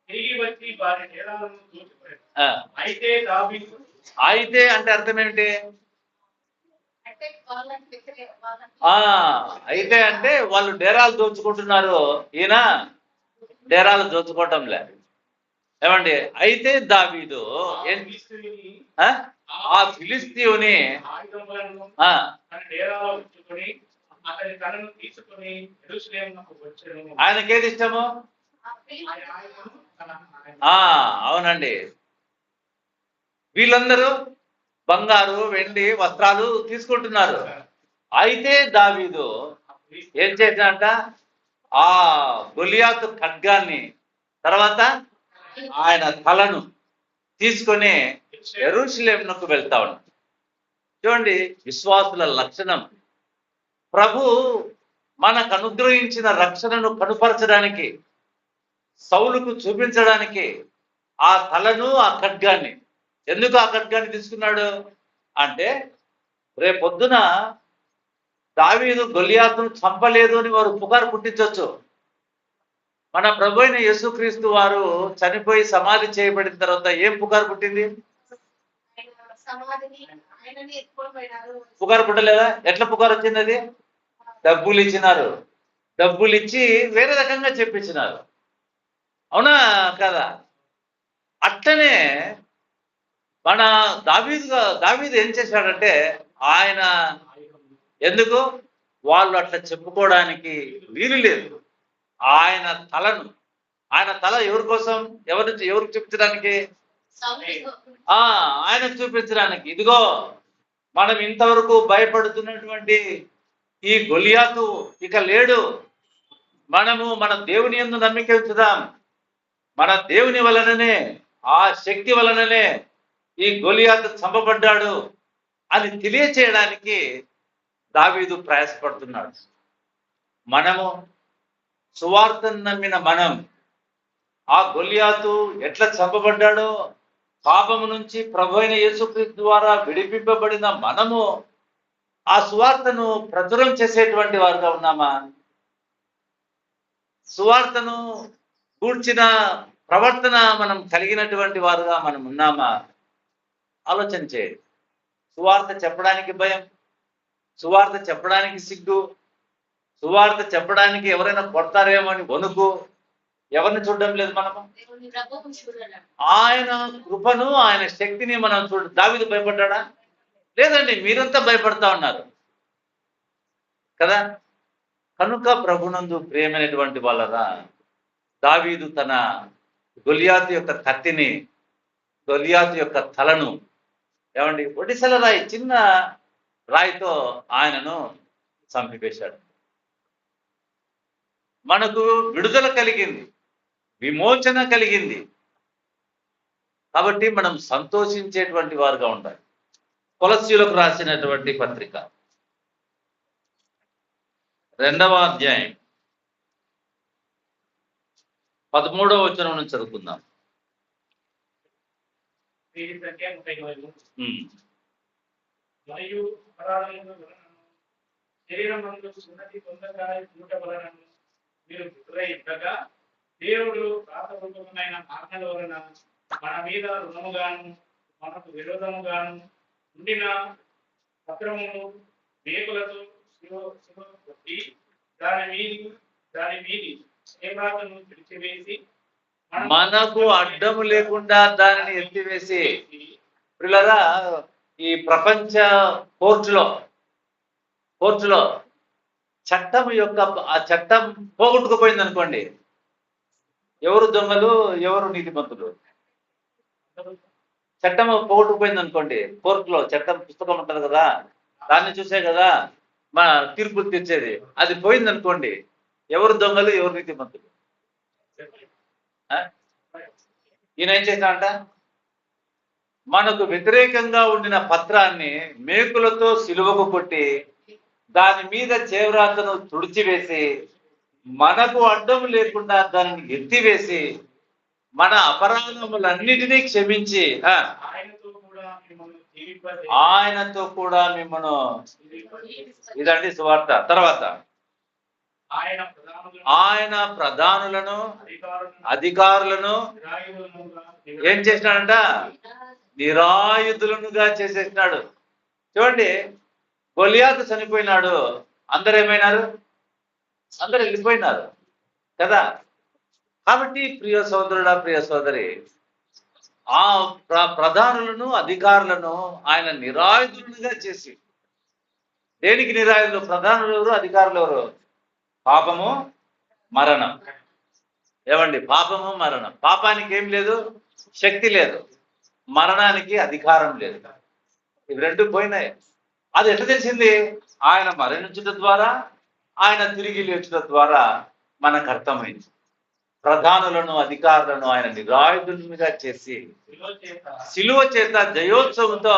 తిరిగి వచ్చి వారి డేరాలను దోచుకున్నారు. అయితే దావీదు అయితే అంటే అర్థం ఏంటి? అయితే అంటే వాళ్ళు డేరాలు దోచుకుంటున్నారు, ఈయన డేరాలు దోచుకోవటం లేదు. ఏమండి, అయితే దావీదు ఆ ఫిలిష్తీయుని ఆయనకేది ఇష్టము? అవునండి, వీళ్ళందరూ బంగారు వెండి వస్త్రాలు తీసుకుంటున్నారు. అయితే దావీదు ఏం చేసినంట, ఆ గొలియాతు ఖడ్గాన్ని తర్వాత ఆయన తలను తీసుకొని యెరూషలేమునకు వెళ్తా ఉన్నాడు. చూడండి, విశ్వాసుల లక్షణం. ప్రభు మనకు అనుగ్రహించిన రక్షణను కనుపరచడానికి, సౌలుకు చూపించడానికి ఆ తలను ఆ ఖడ్గాన్ని, ఎందుకు ఆ ఖడ్గాన్ని తీసుకున్నాడు అంటే, రేపొద్దున దావీదు గొలియాతును చంపలేదు అని వారు పుకారు పుట్టించవచ్చు. మన ప్రభు అయిన యేసుక్రీస్తు వారు చనిపోయి సమాధి చేయబడిన తర్వాత ఏం పుకారు పుట్టింది? పుకారు పుట్టలేదా? ఎట్లా పుకారు వచ్చింది? అది డబ్బులు ఇచ్చినారు, డబ్బులు ఇచ్చి వేరే రకంగా చెప్పించినారు. అవునా కదా? అట్లనే మన దావీదు ఏం చేశాడంటే, ఆయన ఎందుకు వాళ్ళు అట్లా చెప్పుకోవడానికి వీలు లేదు. ఆయన తల ఎవరి కోసం, ఎవరికి చూపించడానికి? ఆయనకు చూపించడానికి. ఇదిగో మనం ఇంతవరకు భయపడుతున్నటువంటి ఈ గొలియాతు ఇక లేడు. మనము మన దేవుని యందు నమ్మిక ఉంచుదాం. మన దేవుని వలననే, ఆ శక్తి వలననే ఈ గొలియాతు చంపబడ్డాడు అని తెలియచేయడానికి దావీదు ప్రయాసపడుతున్నాడు. మనము సువార్తను నమ్మిన మనం ఆ గొలియాతు ఎట్లా చంపబడ్డాడో, పాపము నుంచి ప్రభు అయిన యేసుక్రీస్తు ద్వారా విడిపింపబడిన మనము ఆ సువార్తను ప్రచురం చేసేటువంటి వారుగా ఉన్నామా? సువార్తను కూర్చిన ప్రవర్తన మనం కలిగినటువంటి వారుగా మనం ఉన్నామా? ఆలోచన చేయండి. సువార్త చెప్పడానికి భయం, సువార్త చెప్పడానికి సిగ్గు, సువార్త చెప్పడానికి ఎవరైనా కొడతారేమో అని వణుకు. ఎవరిని చూడడం లేదు మనము. ఆయన కృపను, ఆయన శక్తిని మనం దావీదు భయపడ్డా? లేదండి, మీరంతా భయపడతా ఉన్నారు కదా. కనుక ప్రభునందు ప్రియమైనటువంటి వాళ్ళరా, దావీదు తన గొలియాతు యొక్క కత్తిని, గొలియాతు యొక్క తలను ఏమండి ఒడిసెల రాయి, చిన్న రాయితో ఆయనను చంపివేశాడు. మనకు విడుదల కలిగింది, విమోచన కలిగింది. కాబట్టి మనం సంతోషించేటువంటి వారుగా ఉండాలి. కొలస్సీయులకు రాసినటువంటి పత్రిక 2వ అధ్యాయం 13వ వచనం నుంచి చదువుకుందాం. మరియు అపరాధముల వలనను శరీరమందు సున్నతి పొందగా చూట వలనను మీరు గుర్తుగా దేవుడు రాతపూర్వకమైన ఆజ్ఞల వలన మన మీద రుణముగాను మనకు విరోధముగాను ఉండిన పత్రమును మేకులతో కొట్టి దాని మీది ఏమాతను విడిచివేసి మనకు అడ్డము లేకుండా దానిని ఎత్తివేసి. పిల్లరా, ఈ ప్రపంచ కోర్టులో చట్టం యొక్క ఆ చట్టం పోగొట్టుకుపోయింది అనుకోండి, ఎవరు దొంగలు, ఎవరు నీతిమంతులు? చట్టం పోగొట్టుకుపోయింది అనుకోండి, కోర్టులో చట్టం పుస్తకం ఉంటుంది కదా, దాన్ని చూసే కదా మన తీర్పులు తెచ్చేది. అది పోయింది అనుకోండి, ఎవరు దొంగలు, ఎవరు నీతిమంతులు? ఈయన ఏం చేశాడంట? మనకు వ్యతిరేకంగా ఉండిన పత్రాన్ని మేకులతో సిలువకు కొట్టి దాని మీద చేవ్రాతను తుడిచివేసి మనకు అడ్డం లేకుండా దానిని ఎత్తివేసి మన అపరాధములన్నిటినీ క్షమించి ఆయనతో కూడా మిమ్మల్ని, ఇదండి సువార్త. తర్వాత ఆయన ప్రధానులను, అధికారులను ఏం చేసినాడంట? నిరాయుధులనుగా చేసేసినాడు. చూడండి, గొలియాతు చనిపోయినాడు, అందరు ఏమైనారు? అందరు వెళ్ళిపోయినారు కదా. కాబట్టి ప్రియ సోదరుడా, ప్రియ సోదరి, ఆ ప్రధానులను, అధికారులను ఆయన నిరాయుధులుగా చేసి, దేనికి నిరాయుధులు? ప్రధానులు ఎవరు, అధికారులు ఎవరు? పాపము, మరణం. ఏమండి, పాపము, మరణం. పాపానికి ఏం లేదు? శక్తి లేదు. మరణానికి అధికారం లేదు. ఇవి రెండు పోయినాయి. అది ఎట్లా తెలిసింది? ఆయన మరణించడం ద్వారా, ఆయన తిరిగి లేచడం ద్వారా మనకు అర్థమైంది. ప్రధానులను, అధికారులను ఆయన నిరాయుధులుగా చేసి శిలువ చేత జయోత్సవంతో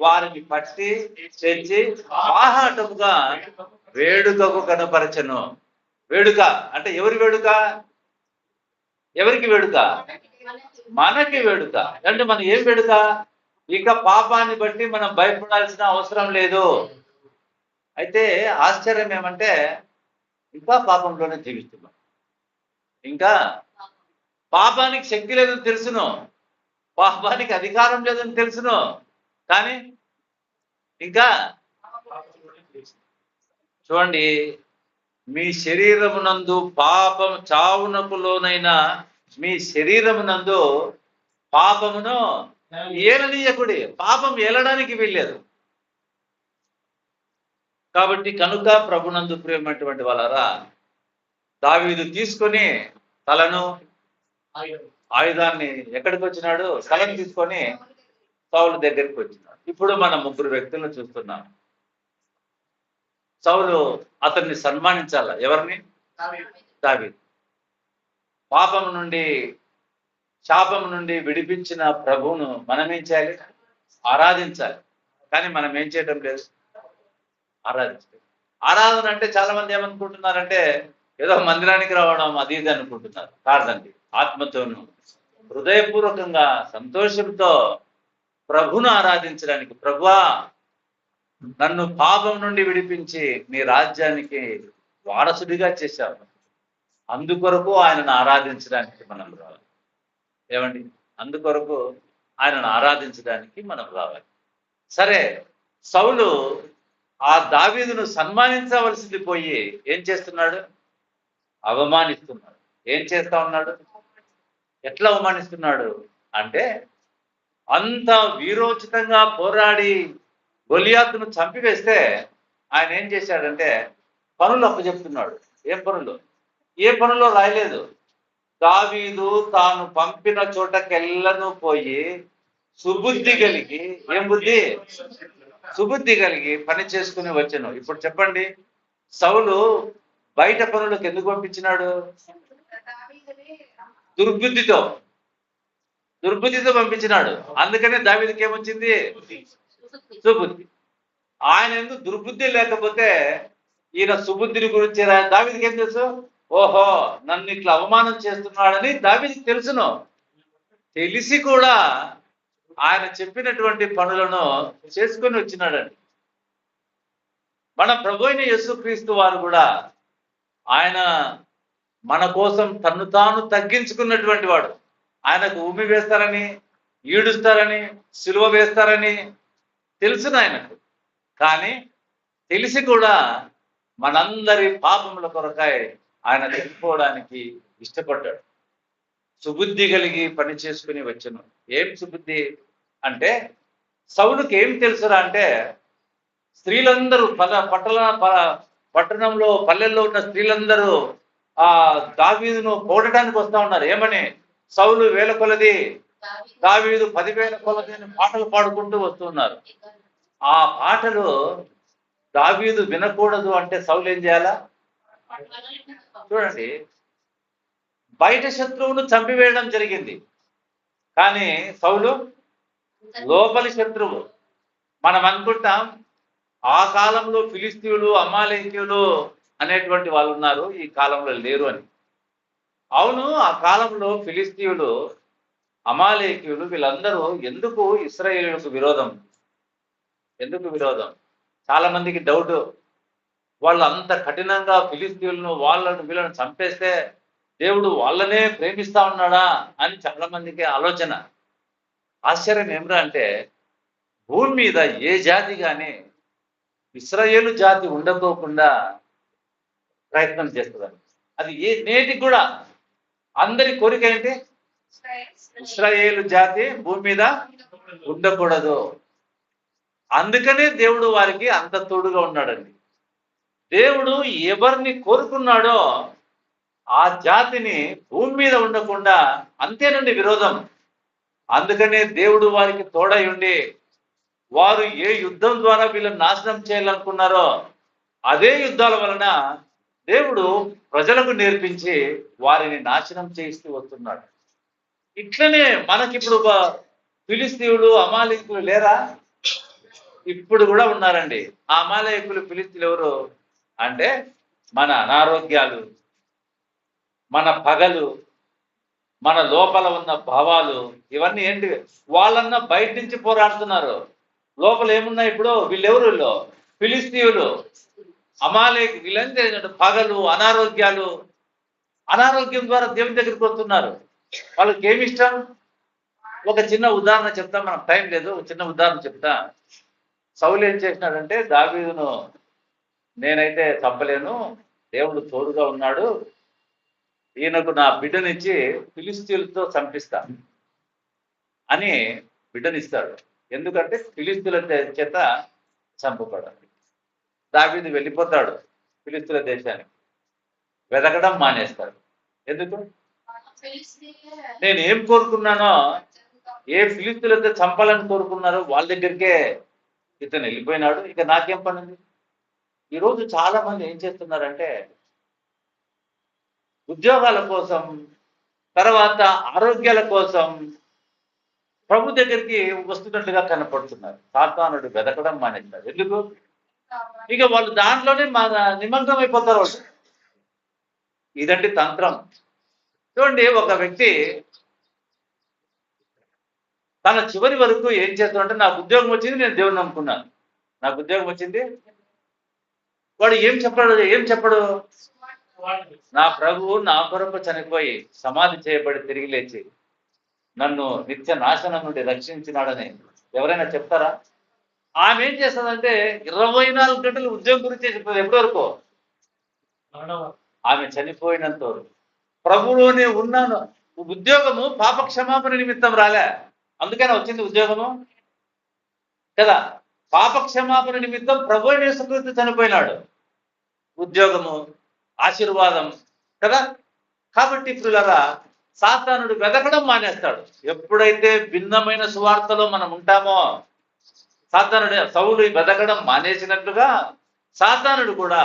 వారిని పట్టి చేర్చి ఆహాటముగా వేడుకకు కనపరచను. వేడుక అంటే ఎవరి వేడుక? ఎవరికి వేడుక? మనకి వేడుక. అంటే మనం ఏం వేడుక? ఇక పాపాన్ని బట్టి మనం భయపడాల్సిన అవసరం లేదు. అయితే ఆశ్చర్యం ఏమంటే, ఇంకా పాపంలోనే జీవిస్తున్నాం. ఇంకా పాపానికి శక్తి లేదని తెలుసును, పాపానికి అధికారం లేదని తెలుసును, కానీ ఇంకా చూడండి, మీ శరీరమునందు పాపం చావునకు లోనైనా మీ శరీరమునందు పాపమును ఏలనీయకుడి. పాపం ఏలడానికి వీల్లేదు. కాబట్టి కనుక ప్రభునందు ప్రియమైనటువంటి వాళ్ళరా, దావీదు తీసుకొని తలను, ఆయుధాన్ని ఎక్కడికి వచ్చినాడు? తలను తీసుకొని సౌలు దగ్గరికి వచ్చినాడు. ఇప్పుడు మనం ముగ్గురు వ్యక్తులను చూస్తున్నాం. సౌలు అతన్ని సన్మానించాల. ఎవరిని? దావీదు. పాపం నుండి, శాపం నుండి విడిపించిన ప్రభువును మనం ఏం చేయాలి? ఆరాధించాలి. కానీ మనం ఏం చేయడం లేదు, ఆరాధించాలి. ఆరాధన అంటే చాలా మంది ఏమనుకుంటున్నారంటే ఏదో మందిరానికి రావడం అది ఇది అనుకుంటున్నారు. కాదండి. ఆత్మతోను, హృదయపూర్వకంగా సంతోషంతో ప్రభును ఆరాధించడానికి, ప్రభువా నన్ను పాపం నుండి విడిపించి నీ రాజ్యానికి వారసుడిగా చేశావు, అందుకొరకు ఆయనను ఆరాధించడానికి మనం రావాలి. ఏమండి, అందుకొరకు ఆయనను ఆరాధించడానికి మనం రావాలి. సరే, సౌలు ఆ దావీదును సన్మానించవలసింది పోయి ఏం చేస్తున్నాడు? అవమానిస్తున్నాడు. ఏం చేస్తా ఉన్నాడు? ఎట్లా అవమానిస్తున్నాడు అంటే, అంత వీరోచితంగా పోరాడి గొలియాతును చంపివేస్తే ఆయన ఏం చేశాడంటే పనులు అప్పచెప్తున్నాడు. ఏం పనులు? ఏ పనులో రాయలేదు. దావీదు తాను పంపిన చోటకెళ్ళను పోయి సుబుద్ధి కలిగి, ఏం బుద్ధి? సుబుద్ధి కలిగి పని చేసుకుని వచ్చాను. ఇప్పుడు చెప్పండి, సౌలు బయట పనులకు ఎందుకు పంపించినాడు? దుర్బుద్ధితో పంపించినాడు. అందుకనే దావీదుకి ఏమొచ్చింది? సుబుద్ధి. ఆయన ఎందుకు దుర్బుద్ధి లేకపోతే ఈయన సుబుద్ధిని గురించి దావీదుకి ఏం తెలుసు? ఓహో, నన్ను ఇట్లా అవమానం చేస్తున్నాడని దావీదుకి తెలుసును. తెలిసి కూడా ఆయన చెప్పినటువంటి పనులను చేసుకొని వచ్చినాడండి. మన ప్రభు అయిన యేసుక్రీస్తు వారు కూడా ఆయన మన కోసం తన్ను తాను తగ్గించుకున్నటువంటి వాడు. ఆయనకు ఉమ్మి వేస్తారని, ఈడుస్తారని, సిలువ వేస్తారని తెలుసును ఆయనకు. కానీ తెలిసి కూడా మనందరి పాపముల కొరకాయ ఆయన చనిపోవడానికి ఇష్టపడ్డాడు. సుబుద్ధి కలిగి పని చేసుకుని వచ్చను. ఏం సుబుద్ధి అంటే, సౌలుకి ఏం తెలుసురా అంటే, స్త్రీలందరూ పట్టణంలో పల్లెల్లో ఉన్న స్త్రీలందరూ ఆ దావీదును పోడటానికి వస్తా ఉన్నారు. ఏమని? సౌలు 1000 కొలది, దావీదు 10,000 కొలది అని పాటలు పాడుకుంటూ వస్తున్నారు. ఆ పాటలు దావీదు వినకూడదు అంటే సౌలు ఏం చేయాలా? చూడండి, బయట శత్రువును చంపివేయడం జరిగింది, కానీ సౌలు లోపలి శత్రువు. మనం అనుకుంటాం ఆ కాలంలో ఫిలిస్తీయులు, అమాలేకీయులు అనేటువంటి వాళ్ళు ఉన్నారు, ఈ కాలంలో లేరు అని. అవును, ఆ కాలంలో ఫిలిస్తీయులు, అమాలేకీయులు వీళ్ళందరూ ఎందుకు ఇశ్రాయేలులకు విరోధం? ఎందుకు విరోధం? చాలా మందికి డౌట్. వాళ్ళు అంత కఠినంగా ఫిలిస్తీయులను వీళ్ళను చంపేస్తే దేవుడు వాళ్ళనే ప్రేమిస్తా ఉన్నాడా అని చాలా మందికి ఆలోచన. ఆశ్చర్యం ఏమిరా అంటే, భూమి మీద ఏ జాతి కానీ ఇశ్రాయేలు జాతి ఉండకోకుండా ప్రయత్నం చేస్తున్నారు. అది నేటికి కూడా అందరి కోరిక ఏంటి? ఇశ్రాయేలు జాతి భూమి మీద ఉండకూడదు. అందుకనే దేవుడు వారికి అంత తోడుగా ఉన్నాడండి. దేవుడు ఎవరిని కోరుకున్నాడో ఆ జాతిని భూమి మీద ఉండకుండా, అంతేనండి విరోధం. అందుకనే దేవుడు వారికి తోడై ఉండి, వారు ఏ యుద్ధం ద్వారా వీళ్ళని నాశనం చేయాలనుకున్నారో అదే యుద్ధాల వలన దేవుడు ప్రజలకు నేర్పించి వారిని నాశనం చేయిస్తూ వస్తున్నాడు. ఇట్లనే మనకిప్పుడు ఫిలిస్తీయులు, అమాలేకులు లేరా? ఇప్పుడు కూడా ఉన్నారండి. ఆ అమాలేకులు, ఫిలిస్తీయులు ఎవరు అంటే, మన అనారోగ్యాలు, మన పగలు, మన లోపల ఉన్న భావాలు, ఇవన్నీ ఏంటి? వాళ్ళన్నా బయట నుంచి పోరాడుతున్నారు. లోపల ఏమున్నాయి? ఇప్పుడు వీళ్ళెవరు? ఫిలిస్తీయులు, అమాలేక్, వీళ్ళంటే పగలు, అనారోగ్యాలు. అనారోగ్యం ద్వారా దేవుని దగ్గరికి వస్తున్నారు. వాళ్ళకి ఏమి ఇష్టం? ఒక చిన్న ఉదాహరణ చెప్తా, మనకు టైం లేదు, ఒక చిన్న ఉదాహరణ చెప్తా. సౌలు ఏం చేసినాడంటే, దావీదును నేనైతే చంపలేను, దేవుడు తోడుగా ఉన్నాడు, ఈయనకు నా బిడ్డనిచ్చి ఫిలిస్తీయులతో చంపిస్తా అని బిడ్డనిస్తాడు. ఎందుకంటే ఫిలిస్తీయుల చేత చంపబడాలి. దావీదు వెళ్ళిపోతాడు ఫిలిస్తీయుల దేశానికి, వెతకడం మానేస్తాడు. ఎందుకు? నేను ఏం కోరుకున్నానో, ఏ ఫిలిస్తీయులతో చంపాలని కోరుకున్నారో వాళ్ళ దగ్గరికే ఇతను వెళ్ళిపోయినాడు. ఇక నాకేం పని ఉంది? ఈరోజు చాలా మంది ఏం చేస్తున్నారంటే, ఉద్యోగాల కోసం, తర్వాత ఆరోగ్యాల కోసం ప్రభు దగ్గరికి వస్తున్నట్లుగా కనపడుతున్నారు. సాతానుడు వెతకడం మానేస్తారు. ఎందుకు? ఇక వాళ్ళు దాంట్లోనే నిమగ్నం అయిపోతారు వాళ్ళు. ఇదండి తంత్రం. చూడండి, ఒక వ్యక్తి తన చివరి వరకు ఏం చేస్తాడంటే నాకు ఉద్యోగం వచ్చింది, నేను దేవుని నమ్ముకున్నాను, నాకు ఉద్యోగం వచ్చింది. వాడు ఏం చెప్పడు నా ప్రభువు నా కొరకు చనిపోయి సమాధి చేయబడి తిరిగి లేచి నన్ను నిత్య నాశనం నుండి రక్షించినాడని ఎవరైనా చెప్తారా? ఆమె ఏం చేస్తుందంటే 24 గంటలు ఉద్యోగం గురించి చెప్తుంది. ఎప్పటి వరకు? ఆమె చనిపోయినంత వరకు. ప్రభువులోనే ఉన్నాను. ఉద్యోగము పాప క్షమాపణ నిమిత్తం రాలే, అందుకనే వచ్చింది ఉద్యోగము కదా. పాప క్షమాపణ నిమిత్తం ప్రభు యేసుక్రీస్తు చనిపోయినాడు. ఉద్యోగము ఆశీర్వాదం కదా. కాబట్టి ప్రియులారా, సాతానుడు వెతకడం మానేస్తాడు. ఎప్పుడైతే భిన్నమైన సువార్తలో మనం ఉంటామో, సాతానుడు సౌలు వెతకడం మానేసినట్లుగా సాతానుడు కూడా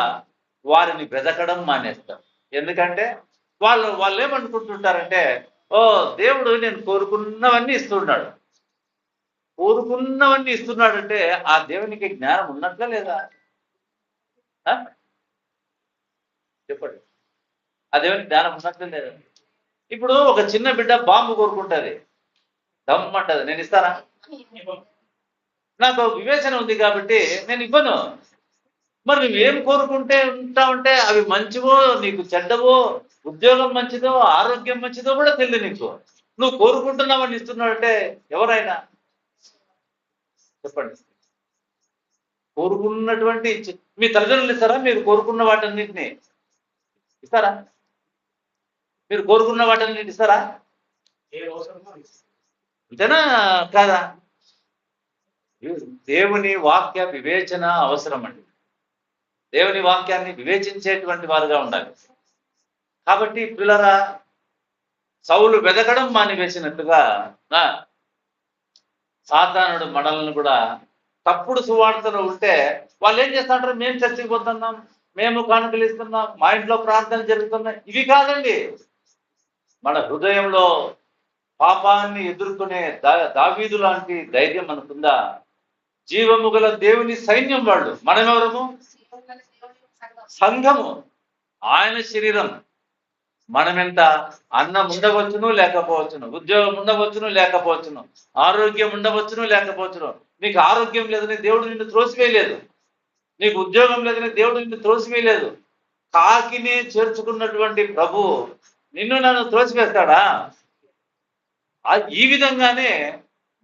వారిని వెతకడం మానేస్తాడు. ఎందుకంటే వాళ్ళు ఏమనుకుంటుంటారంటే, ఓ దేవుడు నేను కోరుకున్నవన్నీ ఇస్తున్నాడు. కోరుకున్నవన్నీ ఇస్తున్నాడంటే ఆ దేవునికి జ్ఞానం ఉన్నట్లా లేదా? చెప్పండి, ఆ దేవునికి జ్ఞానం ఉన్నట్లే లేదా? ఇప్పుడు ఒక చిన్న బిడ్డ బాంబు కోరుకుంటుంది, దమ్మంటది, నేను ఇస్తానా? నాకు వివేచన ఉంది కాబట్టి నేను ఇవ్వను. మరి నువ్వేం కోరుకుంటే ఉంటావంటే అవి మంచివో నీకు చెడ్డవో, ఉద్యోగం మంచిదో ఆరోగ్యం మంచిదో కూడా తెలియదు నీకు. నువ్వు కోరుకుంటున్నావని ఇస్తున్నాడంటే ఎవరైనా చెప్పండి. కోరుకున్నటువంటి మీ తల్లిదండ్రులు ఇస్తారా? మీరు కోరుకున్న వాటన్నింటినీ ఇస్తారా? మీరు కోరుకున్న వాటన్నింటినీ ఇస్తారా? అంతేనా కాదా? దేవుని వాక్య వివేచన అవసరం అండి. దేవుని వాక్యాన్ని వివేచించేటువంటి వారుగా ఉండాలి. కాబట్టి పిల్లరా, సౌలు వెదకడం మానివేసినట్టుగా సాతానుడు మనల్ని కూడా తప్పుడు సువార్తలు ఉంటే వాళ్ళు ఏం చేస్తారంటారు, మేము చర్చికి పోతున్నాం, మేము కానుకలు ఇస్తున్నాం, మా ఇంట్లో ప్రార్థన జరుగుతున్నాయి. ఇవి కాదండి. మన హృదయంలో పాపాన్ని ఎదుర్కొనే దావీదు లాంటి ధైర్యం మనకుందా? జీవము గల దేవుని సైన్యం వాళ్ళు. మనమెవరము? సంఘము, ఆయన శరీరం. మనమెంత అన్నం ఉండవచ్చును లేకపోవచ్చును, ఉద్యోగం ఉండవచ్చును లేకపోవచ్చును, ఆరోగ్యం ఉండవచ్చును లేకపోవచ్చును. నీకు ఆరోగ్యం లేదని దేవుడు నిన్ను త్రోసివేయలేదు, నీకు ఉద్యోగం లేదని దేవుడు నిన్ను త్రోసివేయలేదు. కాకిని చేర్చుకున్నటువంటి ప్రభు నిన్ను నన్ను త్రోసివేస్తాడా? ఈ విధంగానే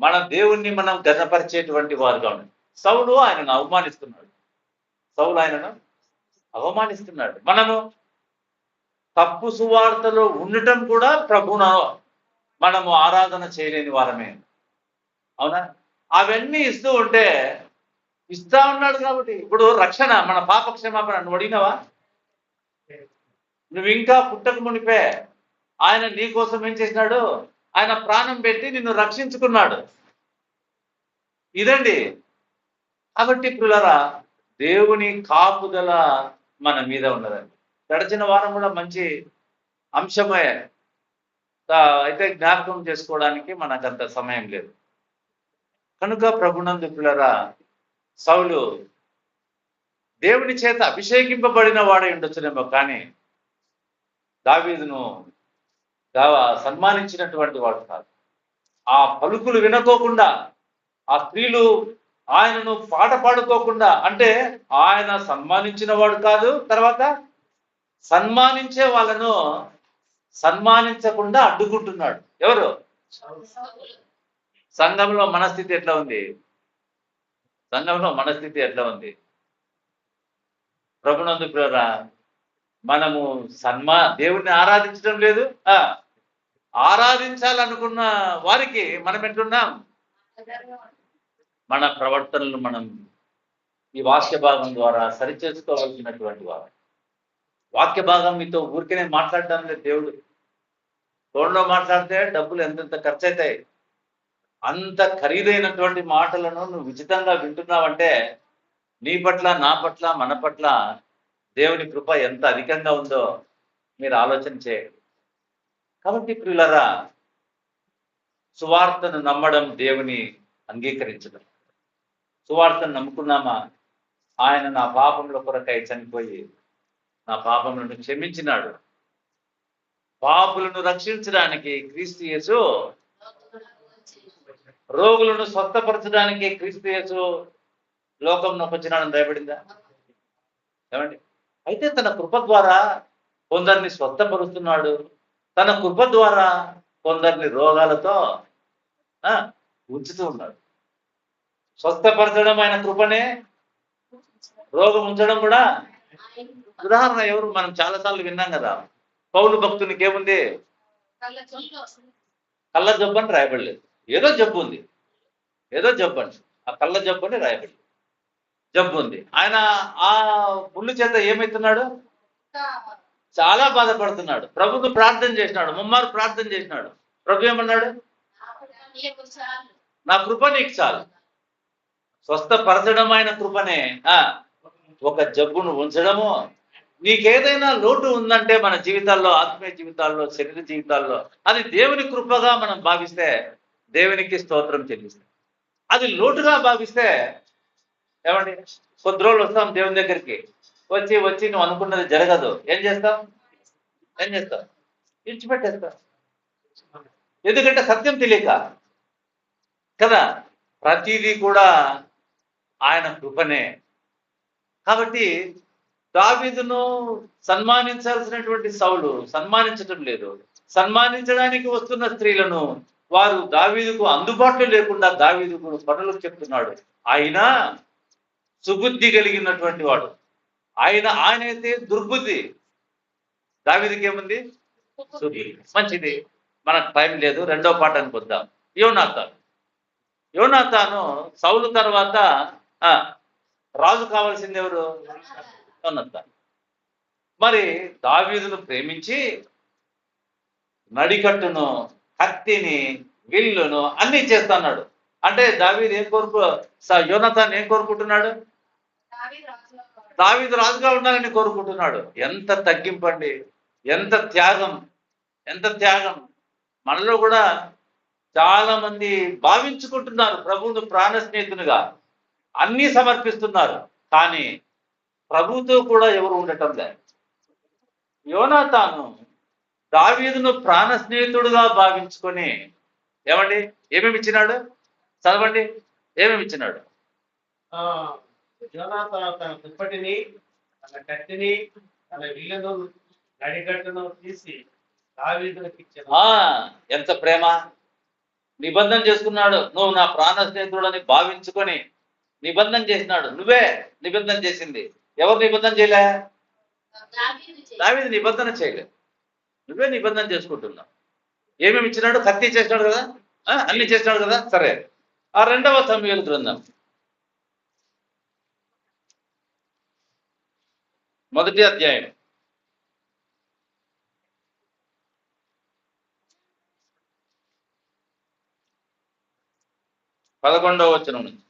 మన దేవుణ్ణి మనం గర్వపరిచేటువంటి వారుగా ఉన్నాం. సౌలు ఆయనను అవమానిస్తున్నాడు, మనము తప్పు సువార్తలో ఉండటం కూడా ప్రభువును మనము ఆరాధన చేయలేని వారమే. అవునా? అవన్నీ ఇస్తూ ఉంటే ఇస్తా ఉన్నాడు కాబట్టి. ఇప్పుడు రక్షణ, మన పాప క్షమాపణ నువ్వు అడిగినావా? నువ్వు ఇంకా పుట్టక మునిపే ఆయన నీ కోసం ఏం చేసినాడు? ఆయన ప్రాణం పెట్టి నిన్ను రక్షించుకున్నాడు. ఇదండి. కాబట్టి ప్రియులారా, దేవుని కాపుదల మన మీద ఉన్నదండి. గడిచిన వారం కూడా మంచి అంశమే, అయితే జ్ఞాపకం చేసుకోవడానికి మనకంత సమయం లేదు కనుక ప్రభునందు ప్రియులారా, సౌలు దేవుని చేత అభిషేకింపబడిన వాడై ఉండొచ్చునేమో, కానీ దావీదును సన్మానించినటువంటి వాడు కాదు. ఆ పలుకులు వినుకోకుండా, ఆ స్త్రీలు ఆయనను పాట పాడుకోకుండా, అంటే ఆయన సన్మానించిన వాడు కాదు, తర్వాత సన్మానించే వాళ్ళను సన్మానించకుండా అడ్డుకుంటున్నాడు. ఎవరు? సంఘంలో మనస్థితి ఎట్లా ఉంది? ప్రభునందు ప్రియులారా, మనము దేవుణ్ణి ఆరాధించడం లేదు. ఆరాధించాలనుకున్న వారికి మనం ఎట్లున్నాం? మన ప్రవర్తనలు మనం ఈ వాక్య భాగం ద్వారా సరిచేసుకోవాల్సినటువంటి వారు. వాక్య భాగం మీతో ఊరికే మాట్లాడడం లేదు. దేవుడు ఫోన్లో మాట్లాడితే డబ్బులు ఎంతెంత ఖర్చు అవుతాయి. అంత ఖరీదైనటువంటి మాటలను నువ్వు ఉచితంగా వింటున్నావంటే నీ పట్ల, నా పట్ల, మన పట్ల దేవుని కృప ఎంత అధికంగా ఉందో మీరు ఆలోచన చేయండి. కాబట్టి ప్రియులారా, సువార్తను నమ్మడం దేవుని అంగీకరించడం. సువార్తను నమ్ముకున్నామా? ఆయన నా పాపంలో కొరకై చనిపోయి నా పాపములను క్షమించినాడు. పాపులను రక్షించడానికి క్రీస్తు యేసు రోగులను స్వస్థపరచడానికి క్రీస్తు యేసు లోకంలోకి వచ్చినాడని రాయబడిందా? ఏమండి? అయితే తన కృప ద్వారా కొందరిని స్వస్థపరుస్తున్నాడు, తన కృప ద్వారా కొందరిని రోగాలతో ఉంచుతూ ఉన్నాడు. స్వస్థపరచడం ఆయన కృపనే, రోగం ఉంచడం కూడా. ఉదాహరణ ఎవరు మనం చాలాసార్లు విన్నాం కదా, పౌలు భక్తునికి ఏముంది? కళ్ళ జబ్బు అని రాయబడలేదు, ఏదో జబ్బు ఉంది, ఏదో జబ్బు అని, ఆ కళ్ళ జబ్బు అని రాయబడలేదు, జబ్బు ఉంది. ఆయన ఆ పుల్లు చేత ఏమవుతున్నాడు? చాలా బాధపడుతున్నాడు. ప్రభుకు ప్రార్థన చేసినాడు, ముమ్మారు ప్రార్థన చేసినాడు. ప్రభు ఏమన్నాడు? నా కృప నీకు చాలు. స్వస్థపరచడం ఆయన కృపనే, ఒక జబ్బును ఉంచడము. నీకేదైనా లోటు ఉందంటే మన జీవితాల్లో, ఆత్మీయ జీవితాల్లో, శరీర జీవితాల్లో, అది దేవుని కృపగా మనం భావిస్తే దేవునికి స్తోత్రం చెల్లిస్తాం. అది లోటుగా భావిస్తే ఏమండి, కొద్ది రోజులు వస్తాం దేవుని దగ్గరికి, వచ్చి నువ్వు అనుకున్నది జరగదు, ఏం చేస్తాం? విడిచిపెట్టేస్తాం. ఎందుకంటే సత్యం తెలియక కదా. ప్రతిదీ కూడా ఆయన కృపనే. కాబట్టి దావీదును సన్మానించాల్సినటువంటి సౌలు సన్మానించటం లేదు. సన్మానించడానికి వస్తున్న స్త్రీలను వారు దావీదుకు అందుబాటులో లేకుండా దావీదుకు పనులు చెప్తున్నాడు. ఆయన సుబుద్ధి కలిగినటువంటి వాడు. ఆయనైతే దుర్బుద్ధి. దావీదుకి ఏముంది? సుబుద్ధి. మంచిది, మనకు టైం లేదు, రెండో పాఠానికి వద్దాం. యోనాతాను సౌలు తర్వాత రాజు కావాల్సింది ఎవరు? యోనాతాను. మరి దావీదును ప్రేమించి నడికట్టును, కత్తిని, విల్లును అన్ని చేస్తున్నాడు. అంటే దావీదు ఏం యోనాతాను ఏం కోరుకుంటున్నాడు? దావీదు రాజుగా ఉండాలని కోరుకుంటున్నాడు. ఎంత తగ్గింపండి, ఎంత త్యాగం, ఎంత త్యాగం. మనలో కూడా చాలా మంది భావించుకుంటున్నారు ప్రభువును ప్రాణ స్నేహితునిగా, అన్నీ సమర్పిస్తున్నారు, కానీ ప్రభుతో కూడా ఎవరు ఉండటం లేదు. యోనాతాను దావీదును ప్రాణ స్నేహితుడుగా భావించుకొని ఏమండి ఏమేమి ఇచ్చినాడు? చదవండి, ఏమేమి ఇచ్చినాడు? యోనాతాను తన దుప్పటిని, తన కత్తిని, తన విల్లును, నడికట్టును తీసి దావీదునికి ఇచ్చాడు. ఎంత ప్రేమ! నిబంధన చేసుకున్నాడు. నువ్వు నా ప్రాణ స్నేహితుడని భావించుకొని నిబంధన చేసినాడు. నువ్వే నిబంధన చేసింది. ఎవరు నిబంధన చేయలే? దావీదు నిబంధన చేయలేదు, నువ్వే నిబంధన చేసుకుంటున్నావు. ఏమేమి ఇచ్చినాడు? కత్తి చేసినాడు కదా, అన్ని చేసినాడు కదా. సరే, ఆ 2వ సమూయేలు గ్రంథం 1వ అధ్యాయం 11వ వచనం నుంచి.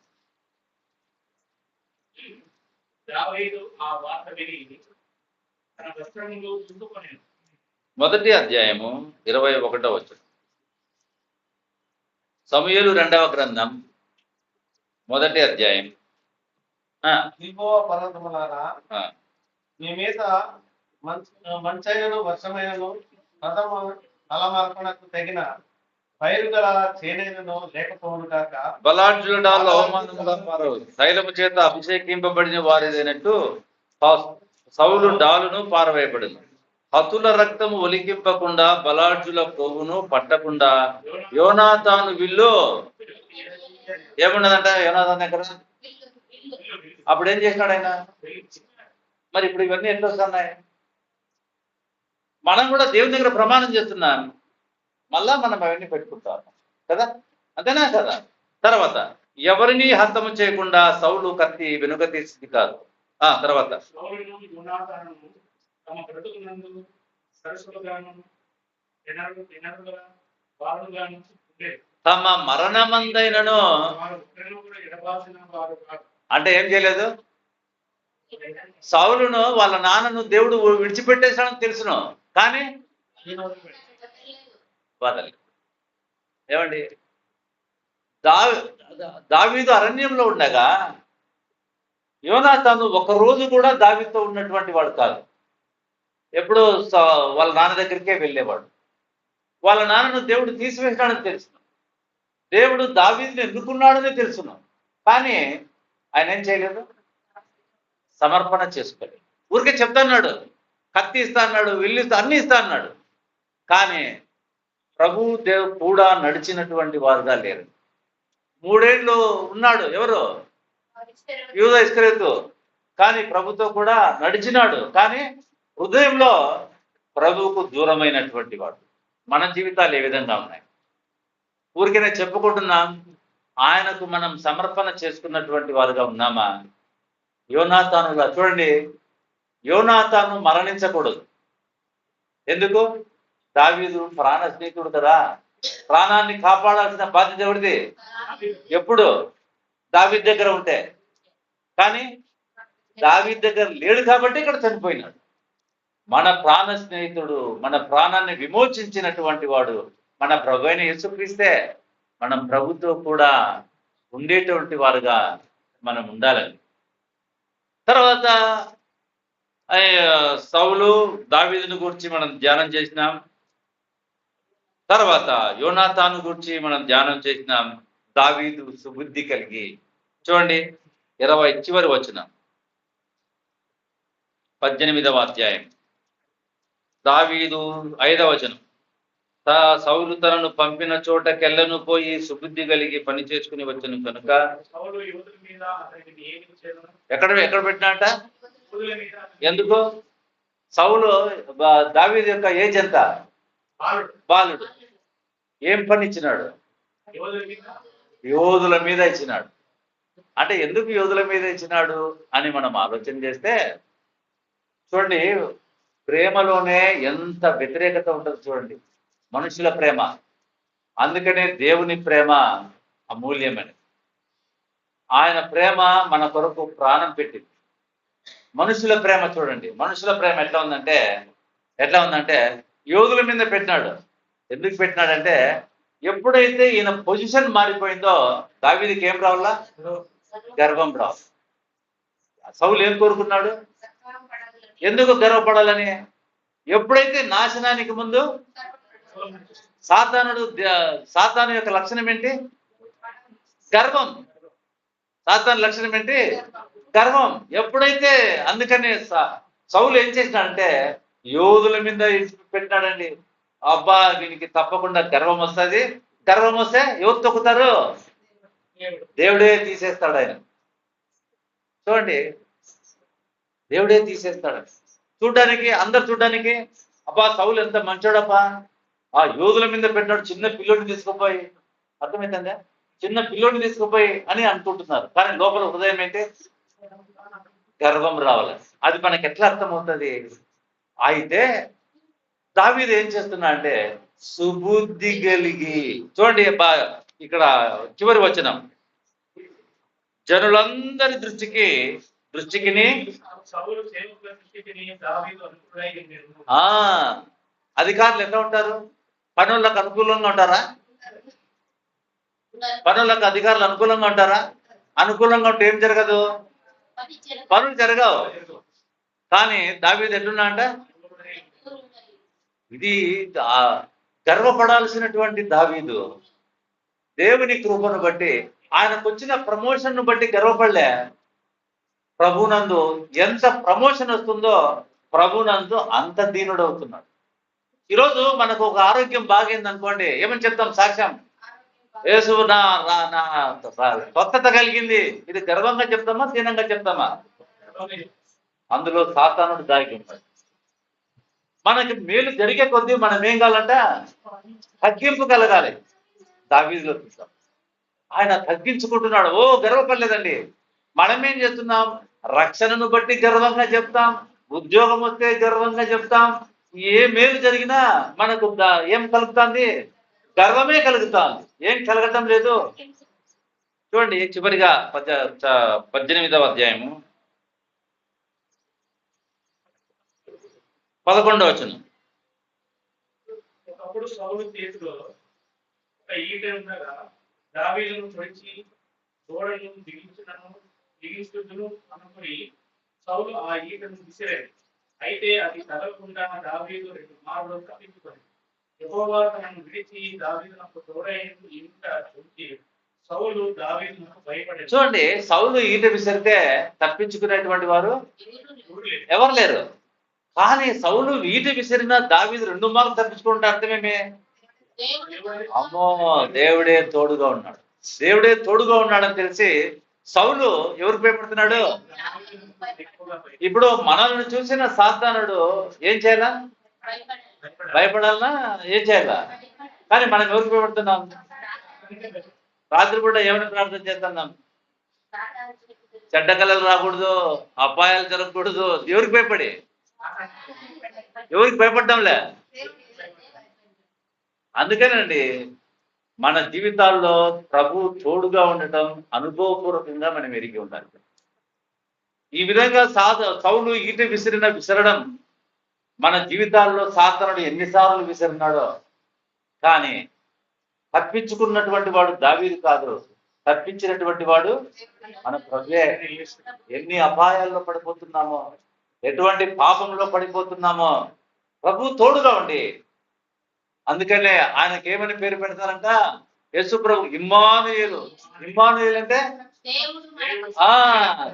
దావీదు ఆ వార్త విని తన వస్త్రములు చుట్టుకొనెను. 1వ అధ్యాయము 21వ వచనం. సమూయేలు 2వ గ్రంథం 1వ అధ్యాయం. గిల్బోవ పర్వతములారా, మీ మీద మంచైనను వర్షమైనను తలమార్పణకు తగిన పైరు గల చేనైనను లేకపోవును కాక, బలాఢ్యుల డాలు అవమానముగా మారవు. తైలము చేత అభిషేకింపబడిన వారిదైనట్టు సౌలు డాలును పారవేయబడింది. హతుల రక్తము ఒలికింపకుండా, బలాఢ్యుల కొవ్వును పట్టకుండా యోనాతాను విల్లు ఏమున్నదంట యోనాతాను దగ్గర? అప్పుడు ఏం చేసినాడు ఆయన? మరి ఇప్పుడు ఇవన్నీ ఎట్లా వస్తున్నాయి? మనం కూడా దేవుని దగ్గర ప్రమాణం చేస్తున్నాం, మళ్ళా మనం అవన్నీ పెట్టుకుంటాం కదా, అంతేనా కదా? తర్వాత ఎవరిని హతము చేయకుండా సౌలు కత్తి వెనుక తీసింది కాదు. తర్వాత తమ మరణమందైనను అంటే ఏం చేయలేదు. సౌలును వాళ్ళ నాన్నను దేవుడు విడిచిపెట్టేశాడని తెలుసును, కానీ వదలి. ఏమండి, దావీదు అరణ్యంలో ఉండగా యోనాతాను ఒక రోజు కూడా దావీదుతో ఉన్నటువంటి వాడు కాదు. ఎప్పుడు వాళ్ళ నాన్న దగ్గరికే వెళ్ళేవాడు. వాళ్ళ నాన్నను దేవుడు తీసివేసినాడని తెలుసు. దేవుడు దావీదుని ఎన్నుకున్నాడని తెలుసును, కానీ ఆయన ఏం చేయలేదు, సమర్పణ చేసుకోలేదు. ఊరికే చెప్తా అన్నాడు, కత్తి ఇస్తా అన్నాడు, విల్లు ఇస్తా, అన్ని ఇస్తా అన్నాడు, కానీ ప్రభు దేవుడు కూడా నడిచినటువంటి వారుగా లేరు. 3 ఏళ్ళు ఉన్నాడు ఎవరు, యూదా ఇస్కరియోతు, కానీ ప్రభుతో కూడా నడిచినాడు, కానీ హృదయంలో ప్రభువుకు దూరమైనటువంటి వాడు. మన జీవితాలు ఏ విధంగా ఉన్నాయి? ఊరికనే చెప్పుకుంటున్నాం, ఆయనకు మనం సమర్పణ చేసుకున్నటువంటి వారుగా ఉన్నామా? యోనాతానుగా చూడండి, యోనాతాను మరణించకూడదు. ఎందుకు? దావీదు ప్రాణ స్నేహితుడు కదా, ప్రాణాన్ని కాపాడాల్సిన బాధ్యత ఎవరిది? ఎప్పుడు? దావీదు దగ్గర ఉంటే. కానీ దావీదు దగ్గర లేడు కాబట్టి ఇక్కడ చనిపోయినాడు. మన ప్రాణ స్నేహితుడు, మన ప్రాణాన్ని విమోచించినటువంటి వాడు మన ప్రభు అయిన యేసుక్రీస్తే. మనం ప్రభుతో కూడా ఉండేటువంటి వారుగా మనం ఉండాలని. తర్వాత సౌలు దావీదును గురించి మనం ధ్యానం చేసినాం. తర్వాత యోనాతాను గురించి మనం ధ్యానం చేసినాం. దావీదు సుబుద్ధి కలిగి, చూడండి 20 చివరి వచనం, 18వ అధ్యాయం, దావీదు 5వ వచనం. సౌలు తనను పంపిన చోటకెళ్ళను పోయి సుబుద్ధి కలిగి పని చేసుకుని వచ్చను కనుక. ఎక్కడ పెట్టినాట? ఎందుకు? సౌలు దావీదు యొక్క ఏజ్ ఎంత? బాలుడు. ఏం పని ఇచ్చినాడు? యోధుల మీద ఇచ్చినాడు. అంటే ఎందుకు యోధుల మీద ఇచ్చినాడు అని మనం ఆలోచన చేస్తే, చూడండి, ప్రేమలోనే ఎంత వ్యతిరేకత ఉంటుంది చూడండి. మనుషుల ప్రేమ, అందుకనే దేవుని ప్రేమ అమూల్యమని. ఆయన ప్రేమ మన కొరకు ప్రాణం పెట్టింది. మనుషుల ప్రేమ చూడండి, మనుషుల ప్రేమ ఎట్లా ఉందంటే యోధుల మీద పెట్టినాడు. ఎందుకు పెట్టినాడంటే, ఎప్పుడైతే ఈయన పొజిషన్ మారిపోయిందో దావీదుకి ఏం రావాలా? గర్వం రావాలి. సౌలు ఏం కోరుకున్నాడు? ఎందుకు గర్వపడాలని? ఎప్పుడైతే నాశనానికి ముందు సాతాను యొక్క లక్షణం ఏంటి? గర్వం. సాతాను లక్షణం ఏంటి? గర్వం. ఎప్పుడైతే, అందుకనే సౌలు ఏం చేసినాడంటే యోధుల మీద పెట్టినాడండి. అబ్బా, వీనికి తప్పకుండా గర్వం వస్తుంది. గర్వం వస్తే ఎవరు తొక్కుతారు? దేవుడే తీసేస్తాడు ఆయన. చూడండి, దేవుడే తీసేస్తాడు. చూడ్డానికి, అందరు చూడ్డానికి, అబ్బా సౌలు ఎంత మంచోడబ్బా, ఆ యోధుల మీద పెట్టినాడు, చిన్న పిల్లోడిని తీసుకుపోయి. అర్థమైందా? చిన్న పిల్లోడిని తీసుకుపోయి అని అనుకుంటున్నారు, కానీ లోపల హృదయం ఏంటి? గర్వం రావాలి. అది మనకి ఎట్లా అర్థమవుతుంది? అయితే దావీదు ఏం చేస్తున్నా అంటే సుబుద్ధి కలిగి, చూడండి ఇక్కడ చివరి వచనం, జనులందరి దృష్టికి అధికారులు ఎట్లా ఉంటారు? పనులకు అనుకూలంగా ఉంటారా? పనులకు అధికారులు అనుకూలంగా ఉంటారా? అనుకూలంగా ఉంటే ఏం జరగదు? పనులు జరగవు. కానీ దావీదు ఎట్లున్నా అంట, ఇది గర్వపడాల్సినటువంటి దావీదు దేవుని కృపను బట్టి, ఆయనకు వచ్చిన ప్రమోషన్ ను బట్టి గర్వపడలే. ప్రభునందు ఎంత ప్రమోషన్ వస్తుందో ప్రభునందు అంత దీనుడు అవుతున్నాడు. ఈరోజు మనకు ఒక ఆరోగ్యం బాగైంది అనుకోండి, ఏమని చెప్తాం? సాక్ష్యం, యేసు నా స్వస్థత కలిగింది. ఇది గర్వంగా చెప్తామా, దీనంగా చెప్తామా? అందులో సాతానుడు దాగి ఉంటాడు. మనకి మేలు జరిగే కొద్దీ మనం ఏం కావాలంట? తగ్గింపు కలగాలి. దావీదులో చూస్తాం, ఆయన తగ్గించుకుంటున్నాడు. ఓ గర్వపడలేదండి. మనం ఏం చేస్తున్నాం? రక్షణను బట్టి గర్వంగా చెప్తాం, ఉద్యోగం వస్తే గర్వంగా చెప్తాం, ఏ మేలు జరిగినా మనకు ఏం కలుగుతుంది? గర్వమే కలుగుతుంది, ఏం కలగటం లేదు. చూడండి చివరిగా 18వ అధ్యాయము 11వ వచనం. ఒకప్పుడు సౌలు చేతిలో ఒక ఈట ఉండగా దావీదును పొడిచి దూడను బిగించుదును అనుకుని సౌలు ఆ ఈటను విసిరాడు. అయితే అది తగలకుండా దావీదు 2 మార్లు తప్పించుకొని యెహోవా తనను విడిచి దావీదునకు తోడైనట్టు ఇంట చూచి సౌలు దావీదునకు భయపడెను. చూడండి, సౌలు ఈట విసిరితే తప్పించుకునేటువంటి వారు ఎవరు లేరు. ఎవరు లేరు. కానీ సౌలు ఈట విసిరిన దావీదు 2 మార్లు తప్పించుకుంటే అర్థమేమి? అమ్మో, దేవుడే తోడుగా ఉన్నాడు, దేవుడే తోడుగా ఉన్నాడని తెలిసి సౌలు ఎవరికి భయపడుతున్నాడు? ఎక్కువగా ఇప్పుడు మనల్ని చూసిన సాతానుడు ఏం చేయాలా? భయపడాలనా? ఏం చేయాలా? కానీ మనం ఎవరికి భయపడుతున్నాం? రాత్రి కూడా ఏమైనా ప్రార్థన చేస్తున్నాం? చెడ్డ కళలు రాకూడదు, అపాయాలు జరగకూడదు. ఎవరికి భయపడి? ఎవరికి భయపడ్డంలే. అందుకేనండి మన జీవితాల్లో ప్రభు తోడుగా ఉండటం అనుభవపూర్వకంగా మనం ఎరిగి ఉండాలి. ఈ విధంగా సౌలు ఈట విసరడం మన జీవితాల్లో సాతానుడు ఎన్నిసార్లు విసిరినాడో. కానీ తప్పించుకున్నటువంటి వాడు దావీదు కాదు, తప్పించినటువంటి వాడు మన ప్రభువే. ఎన్ని అపాయాల్లో పడిపోతున్నామో, ఎటువంటి పాపంలో పడిపోతున్నామో ప్రభు తోడుగా ఉండి, అందుకనే ఆయనకి ఏమని పేరు పెడతారంట? యేసు ప్రభు ఇమ్మానుయేలు. ఇమ్మానుయేలు అంటే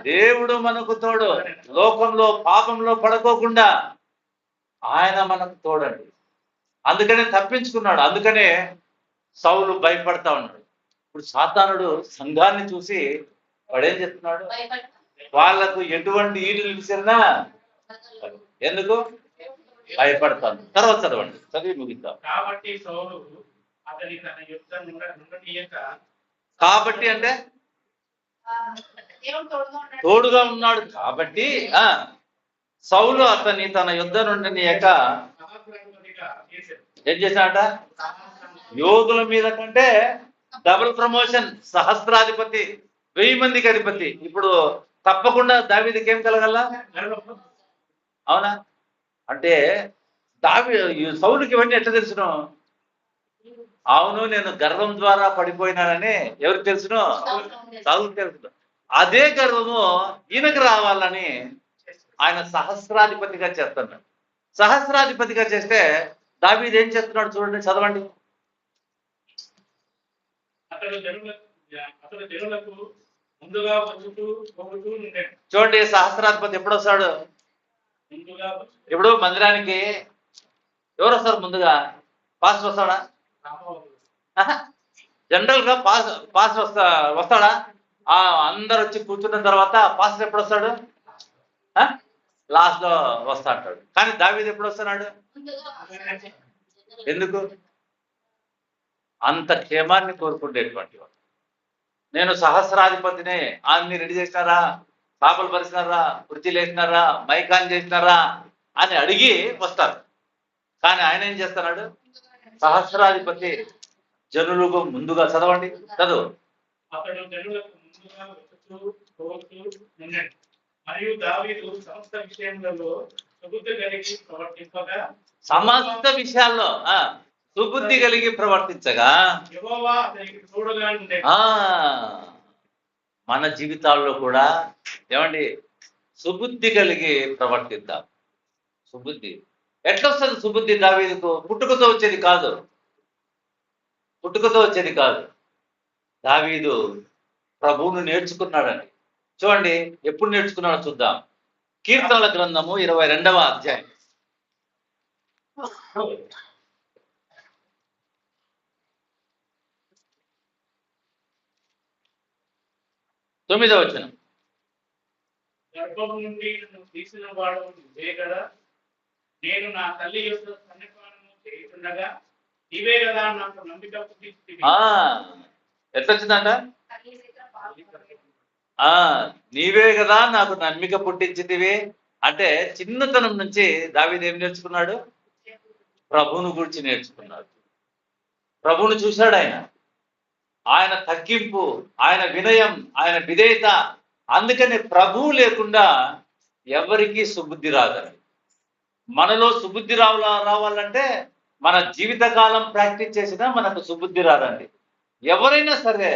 దేవుడు మనకు తోడు. లోకంలో పాపంలో పడుకోకుండా ఆయన మనకు తోడండి. అందుకనే తప్పించుకున్నాడు. అందుకనే సౌలు భయపడతా ఉన్నాడు. ఇప్పుడు సాతానుడు సంఘాన్ని చూసి వాడేం చెప్తున్నాడు? వాళ్ళకు ఎటువంటి ఈడులు విసిరినా ఎందుకు భయపడతాను. తర్వాత చదవండి, చదివి ముగిద్దాం. కాబట్టి సౌలు అతని తన యుద్ధం నుండనీయక. కాబట్టి అంటే తోడుగా ఉన్నాడు కాబట్టి సౌలు అతని తన యుద్ధ నుండనీయక సహస్రాధిపతిగా చేశాడు. ఏం చేశాడట? యోగుల మీద కంటే డబుల్ ప్రమోషన్, సహస్రాధిపతి, 1000 మందికి అధిపతి. ఇప్పుడు తప్పకుండా దావీదుకి ఏం కలగల? అవునా? అంటే సౌలుకి ఇవన్నీ ఎట్లా తెలుసును? అవును, నేను గర్వం ద్వారా పడిపోయినానని ఎవరికి తెలుసును? సౌలుకి తెలుసును. అదే గర్వము ఈయనకు రావాలని ఆయన సహస్రాధిపతిగా చేస్తున్నాడు. సహస్రాధిపతిగా చేస్తే దావీదు ఏం చేస్తున్నాడు చూడండి, చదవండి. అతడు జనులకు ముందుగా వచ్చుతూ పోతూ ఉండేది. చూడండి, సహస్రాధిపతి ఎప్పుడు వస్తాడు? ముందుగా ఇప్పుడు మందిరానికి ఎవరు వస్తారు ముందుగా? పాస్టర్ వస్తాడా? జనరల్ గా పాస్టర్ వస్తాడా? అందరు వచ్చి కూర్చున్న తర్వాత పాస్టర్ ఎప్పుడు వస్తాడు? లాస్ట్ లో వస్తా అంటాడు. కానీ దావీదు ఎప్పుడు వస్తున్నాడు? ఎందుకు? అంత క్షేమాన్ని కోరుకునేటువంటి వాడు. నేను సహస్రాధిపతిని, అన్ని రెడీ చేసినారా, పాపలు పరిచినారా, కుర్చీలు వేసినారా, మైకాన్ చేసినారా అని అడిగి వస్తారు. కానీ ఆయన ఏం చేస్తున్నాడు? సహస్రాధిపతి జనులకు ముందుగా, చదవండి, చదువు. అతడు జనులకు ముందుగా వచ్చుతూ పోతూ ఉండేది. మరియు దావీదు సమస్త విషయంలో సుబుద్ధి కలిగి ప్రవర్తింపగా, సమస్త విషయాల్లో సుబుద్ధి కలిగి ప్రవర్తించగా యెహోవా అతనికి తోడుగా ఉండేది. మన జీవితాల్లో కూడా ఏమండి సుబుద్ధి కలిగి ప్రవర్తిద్దాం. సుబుద్ధి ఎట్లా వస్తుంది? సుబుద్ధి దావీదుకు పుట్టుకతో వచ్చేది కాదు, పుట్టుకతో వచ్చేది కాదు. దావీదు ప్రభువును నేర్చుకున్నాడండి. చూడండి, ఎప్పుడు నేర్చుకున్నాడో చూద్దాం. కీర్తనల గ్రంథము 22వ అధ్యాయం. 9వ వచనం. గర్భం నుండి నన్ను తీసిన వాడు నువ్వే కదా, నేను నా తల్లి యొక్క స్తన్యపానము చేయుచుండగా నీవే కదా నాకు నమ్మిక పుట్టించితివి. ఎట్లా వచ్చిందంట? నీవే కదా నాకు నమ్మిక పుట్టించితివి. అంటే చిన్నతనం నుంచి దావీదు ఏం నేర్చుకున్నాడు? ప్రభువును గురించి నేర్చుకున్నాడు. ప్రభువును చూశాడు ఆయన తగ్గింపు, ఆయన వినయం, ఆయన విధేయత. అందుకని ప్రభువు లేకుండా ఎవరికీ సుబుద్ధి రాదండి. మనలో సుబుద్ధి రావాలంటే మన జీవితకాలం ప్రాక్టీస్ చేసినా మనకు సుబుద్ధి రాదండి. ఎవరైనా సరే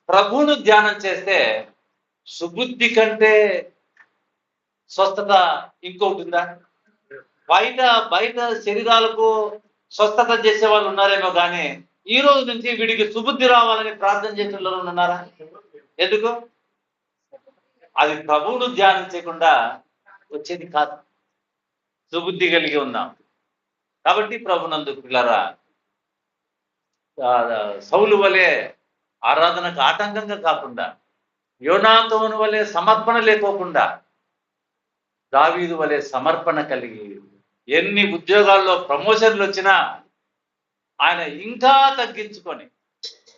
ప్రభువును ధ్యానం చేస్తే సుబుద్ధి కంటే స్వస్థత ఇంకొకటి ఉందా? బయట శరీరాలకు స్వస్థత చేసే వాళ్ళు ఉన్నారేమో కానీ ఈ రోజు నుంచి వీడికి సుబుద్ధి రావాలని ప్రార్థన చేసిన వాళ్ళు ఉన్నారా? ఎందుకు? అది ప్రభువును ధ్యానించకుండా వచ్చేది కాదు. సుబుద్ధి కలిగి ఉన్నాం కాబట్టి ప్రభునందు పిల్లరా, సౌలు వలె ఆరాధనకు ఆటంకంగా కాకుండా, యోనాతోను వలె సమర్పణ లేకోకుండా, దావీదు వలె సమర్పణ కలిగి ఎన్ని ఉద్యోగాల్లో ప్రమోషన్లు వచ్చినా ఆయన ఇంకా తగ్గించుకొని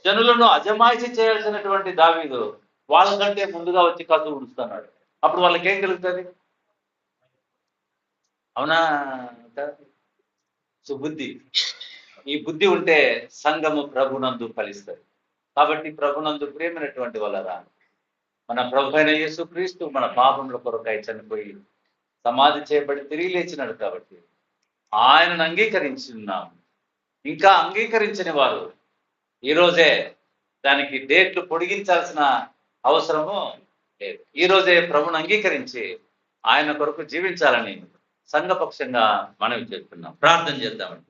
జనులను అజమాయిషి చేయాల్సినటువంటి దావీదు వాళ్ళకంటే ముందుగా వచ్చి కసు ఉడుస్తున్నాడు. అప్పుడు వాళ్ళకి ఏం కలుగుతుంది? అవునా? సుబుద్ధి. ఈ బుద్ధి ఉంటే సంఘము ప్రభునందు ఫలిస్తుంది. కాబట్టి ప్రభునందు ప్రియమైనటువంటి వాళ్ళరా, మన ప్రభు అయిన యేసుక్రీస్తు మన పాపముల కొరకై చనిపోయి సమాధి చేయబడి తిరిగి లేచినాడు. కాబట్టి ఆయనను అంగీకరించి ఉన్నాం. ఇంకా అంగీకరించని వారు ఈరోజే దానికి డేట్లు పొడిగించాల్సిన అవసరము లేదు. ఈరోజే ప్రభుని అంగీకరించి ఆయన కొరకు జీవించాలని సంఘపక్షంగా మనవి చేస్తున్నాం. ప్రార్థన చేద్దామండి.